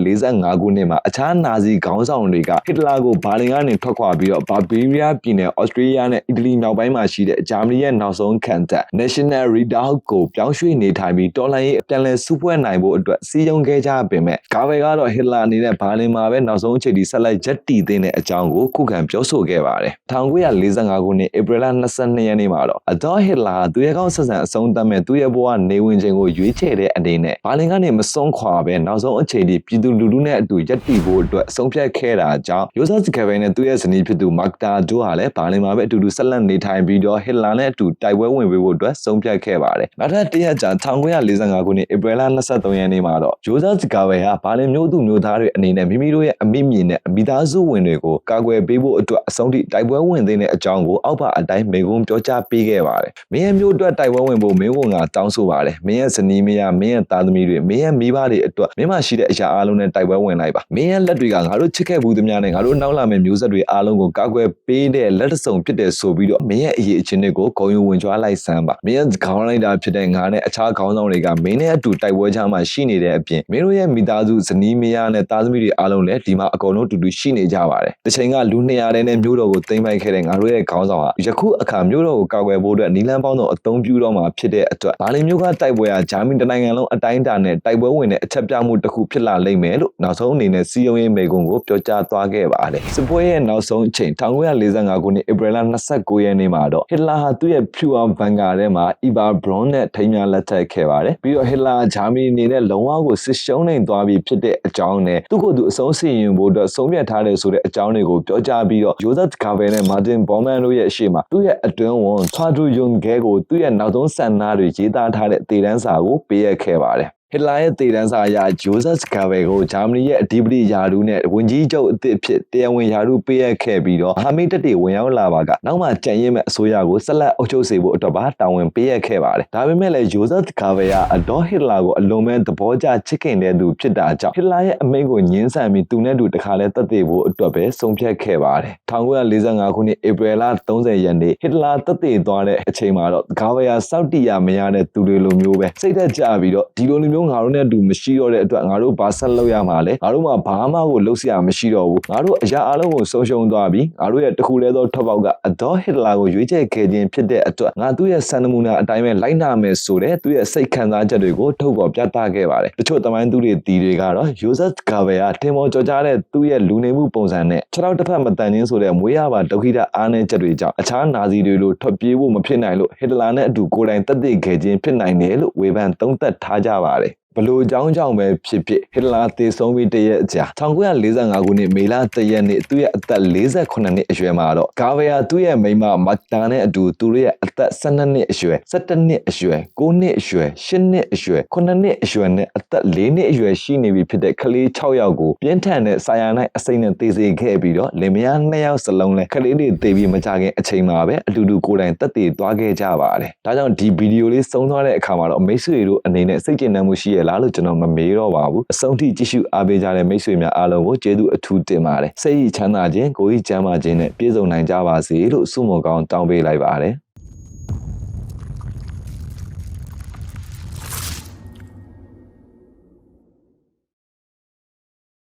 1945ခုနှစ်မှာအခြားနာဇီခေါင်းဆောင်တွေကဟစ်တလာကိုဘာလင်ကနေထွက်ခွာပြီးတော့ဘာဗေးရီးယားပြည်နယ်ဩစတြေးလျနဲ့အီတလီမြောက်ပိုင်းမှာရှိတဲ့ဂျာမနီရဲ့နောက်ဆုံးခံတပ် National Redoubt ကိုပြောင်းရွှေ့နေထိုင်ပြီးတော်လှန်ရေးပြန်လည်စုဖွဲ့နိုင်ဖို့အတွက်စီယုံခဲ့ကြပေမဲ့ဂါဗေကတော့ဟစ်တလာအနေနဲ့ဘာလင်မှာပဲနောက်ဆုံးအချိန်ထိဆက်လိုက်ရက်တည်တဲ့အကြောင်းကိုခုခံပြောဆိုခဲ့ပါတယ်1945ခုနှစ်ဧပြီလ22ရက်နေ့မှာတော့အဒေါ်ဟစ်လာသူရဲ့ကောင်းဆက်ဆံအဆုံးသတ်မဲ့သူရဲ့ဘဝနေဝင်ခြင်းကိုရွေးချယ်တဲ့အနေနဲ့ဘာလင်ကနေမစွန့်ခွာပဲနောက်ဆုံးအချိန်ထိပြည်သူလူထုနဲ့အတူရက်တည်ဖို့အတွက်ဆုံးဖြတ်ခဲ့တာကြောင့်ယိုဇက်ဂါဗေနဲ့သူရဲ့ဇနီးဖြစ်သူမာဂတာတို့ဟာလည်းဘာလင်မှာပဲအတူတူဆက်လက်နေထိုင်ပြီးတော့ဟစ်လာနဲ့အတူတိုက်ပွဲဝင်ပေးဖို့အတွက်ဆုံးဖြတ်ခဲ့ပါတယ်နောက်ထပ်တစ်ရက်ကြာ1945ခုနှစ်ဧပြီလ23ရက်နေ့မှာတော့ယိုဇက်ဂါဗေဟာဘာလင်မျိုးသူမျိုးသားတွေအနေနဲ့မိမိတို့ရဲ့အမိမြေနဲ့မိသားစုဝင်တွေကိုကာကွယ်ပေးဖို့အတွက်အဆုံးထိတိုက်ပွဲဝင်တဲ့အကြောင်းကိုအောက်ပါအတိုင်းမိန့်ခွန်းပြောကြားပေးခဲ့ပါတယ်မင်းရဲ့မျိုးအတွက်တိုက်ပွဲဝင်ဖို့မင်းကတောင်းဆိုပါတယ်မင်းရဲ့ဇနီးမယားမင်းရဲ့သားသမီးတွေမင်းရဲ့မိဘတွေအတွက်မင်းမရှိတဲ့အရာအလုံးနဲ့တိုက်ပွဲဝင်လိုက်ပါမင်းရဲ့လက်တွေကငါတို့ချစ်ခဲ့ဘူးသမျှနဲ့ငါတို့နောက်လာမယ့်မျိုးဆက်တွေအားလုံးကိုကာကွယ်ပေးတဲ့လက်တစုံဖြစ်တယ်ဆိုပြီးတော့မင်းရဲ့အရေးအချင်းတွေကိုဂုဏ်ယူဝင်ကြွားလိုက်စမ်းပါမင်းရဲ့ခေါင်းလိုက်တာဖြစ်တဲ့ငါနဲ့အခြားခေါင်းဆောင်တွေကမင်းနဲ့အတူတိုက်ပွဲချမှာရှိနေတဲ့အပြင်မင်းတို့ရဲ့မိသားစုဇနီးမယားနဲ့သားသမီးတွေအားလုံးလည်းဒီမှာအကုန်လုံးတူတူရှိနေကြပါတယ်တစ်ချိန်ကလူ200တဲ့နဲ့မျိုးတော်ကိုသိမ်းပိုက်ခဲ့တဲ့ငါတို့ရဲ့ခေါင်းဆောင်ဟာယခုအခါမျိုးတော်ကိုကာကွယ်ဖို့အတွက်နီလန်ပေါင်းတို့အသုံးပြုတော့မှာဖြစ်တဲ့အတွက်ဘာလင်မျိုးကတိုက်ပွဲဟာဂျာမနီတနိုင်ငံလုံးအတိုင်းအတာနဲ့တိုက်ပွဲဝင်တဲ့အချက်ပြမှုတစ်ခုဖြစ်လာလိမ့်မယ်လို့နောက်ဆုံးအနေနဲ့စီယုံရေးမေကွန်ကိုပြောကြားသွားခဲ့ပါတယ်စစ်ပွဲရဲ့နောက်ဆုံးအချိန်1945ခုနှစ်ဧပြီလ29ရက်နေ့မှာတော့ဟစ်လာဟာသူ့ရဲ့ဖြူအောင်ဗန်ကာထဲမှာအီဗာဘရွန်နဲ့ထိမ်းမြလက်ထပ်ခဲ့ပါတယ်ပြီးတော့ဟစ်လာဂျာမနီအနေနဲ့လုံးဝကိုစစ်ရှုံးနိုင်သွားပြီဖြစ်တဲ့အကြောင်းနဲ့သူ့ကိုယ်သူအဆုံးစီရင်ဖို့အတွက်ဆုံးဖြတ်ထားတယ်ဆိုတဲ့အကြောင်းတွေကိုပြောကြားပြီးတော့ယိုဇက်ဂါဗေနဲ့မာတင်ဘောမန်တို့ရဲ့အရှိမသူ့ရဲ့အတွင်းဝန်ချွာဒူယွန်ဂဲကိုသူ့ရဲ့နောက်ဆုံးဆန္ဒတွေရေးသားထားတဲ့သေတမ်းစာကိုပေးအပ်ခဲ့ပါတယ်ဟစ်လာရဲ့သေတမ်းစာအရဂျိုဇက်ဂါဗေကိုဂျာမနီရဲ့အဓိပတိယာရုနဲ့ဝန်ကြီးချုပ်အသစ်ဖြစ်တရားဝင်ယာရုပေးအပ်ခဲ့ပြီးတော့ဟာမီတက်တွေဝင်ရောက်လာပါကနောက်မှကြံရစ်မဲ့အစိုးရကိုဆက်လက်အုပ်ချုပ်စေဖို့အတွက်ပါတာဝန်ပေးအပ်ခဲ့ပါတယ်ဒါပေမဲ့လည်းဂျိုဇက်ဂါဗေကအဒေါ်ဟစ်လာကိုအလုံးမဲ့သဘောကျချစ်ခင်တဲ့သူဖြစ်တာကြောင့်ဟစ်လာရဲ့အမိန့်ကိုညှင်းဆန်ပြီးသူနဲ့တူတခါလဲတက်သေးဖို့အတွက်ပဲဆုံးဖြတ်ခဲ့ပါတယ်1945ခုနှစ်ဧပြီလ30ရက်နေ့ဟစ်လာတက်သေးသွားတဲ့အချိန်မှာတော့ဂါဗေစောက်တီယာမရတဲ့သူတွေလိုမျိုးပဲစိတ်သက်ကြပြီးတော့ဒီလိုမျိုးငါတို့နဲ့အတူမရှိတော့တဲ့အတွက်ငါတို့ဘာဆက်လုပ်ရမှာလဲငါတို့မှဘာမှကိုလုပ်စရာမရှိတော့ဘူးငါတို့အရာအလုံးကိုဆုံးရှုံးသွားပြီငါတို့ရဲ့တခုတည်းသောထွက်ပေါက်ကအဒေါ်ဟစ်လာကိုရွေးချယ်ခဲ့ခြင်းဖြစ်တဲ့အတွက်ငါသူ့ရဲ့စံနမူနာအတိုင်းပဲလိုက်နာမယ်ဆိုတဲ့သူ့ရဲ့စိတ်ခံစားချက်တွေကိုထုတ်ဖော်ပြသခဲ့ပါတယ်တချို့သမိုင်းသူတွေတီတွေကတော့ယိုဇက်ဂါဗေကထင်ပေါ်ကျော်ကြားတဲ့သူ့ရဲ့လူနေမှုပုံစံနဲ့ခြေထောက်တစ်ဖက်မတန်ခြင်းဆိုတဲ့မွေးရပါဒုက္ခိတအားနည်းချက်တွေကြောင့်အခြားနာဇီတွေလိုထွက်ပြေးဖို့မဖြစ်နိုင်လို့ဟစ်တလာနဲ့အတူကိုယ်တိုင်တက်တည်ခဲ့ခြင်းဖြစ်နိုင်တယ်လို့ဝေဖန်သုံးသပ်ထားကြပါတယ် ဘလို့အကြောင်းကြောင့်ပဲဖြစ်ဖြစ်ဟစ်တလာတည်ဆုံးပြီးတရက်အကြာ1945ခုနှစ်မေလ1ရက်နေ့သူ့ရဲ့အသက်48နှစ်အရွယ်မှာတော့ဂါဗယာသူ့ရဲ့မိန်းမမတ်တာနဲ့အတူသူတို့ရဲ့အသက်12နှစ်အရွယ်17နှစ်အရွယ်9နှစ်အရွယ်10နှစ်အရွယ်9နှစ်အရွယ်နဲ့အသက်4နှစ်အရွယ်ရှိနေပြီဖြစ်တဲ့ကလေး6ယောက်ကိုပြင်းထန်တဲ့ဆာယာနိုင်အစိမ့်နဲ့သေစေခဲ့ပြီးတော့လင်မယား2ယောက်စလုံးလဲကလေးတွေသေပြီးမကြခင်အချိန်မှာပဲအတူတူကိုယ်တိုင်တက်တည်သွားခဲ့ကြပါတယ်။ဒါကြောင့်ဒီဗီဒီယိုလေးဆုံးသွားတဲ့အခါမှာတော့မိတ်ဆွေတို့အနေနဲ့စိတ်ကျဉ်နှံမှုရှိရလားလို့ကျွန်တော်မမေးတော့ပါဘူး။အဆုံးထိကြည့်ရှုအားပေးကြတဲ့မိတ်ဆွေများအားလုံးကိုကျေးဇူးအထူးတင်ပါတယ်။စိတ်ချမ်းသာခြင်းကိုယ်ကြီးကျန်းမာခြင်းနဲ့ပြည့်စုံနိုင်ကြပါစေလို့ဆုမွန်ကောင်းတောင်းပေးလိုက်ပါတယ်။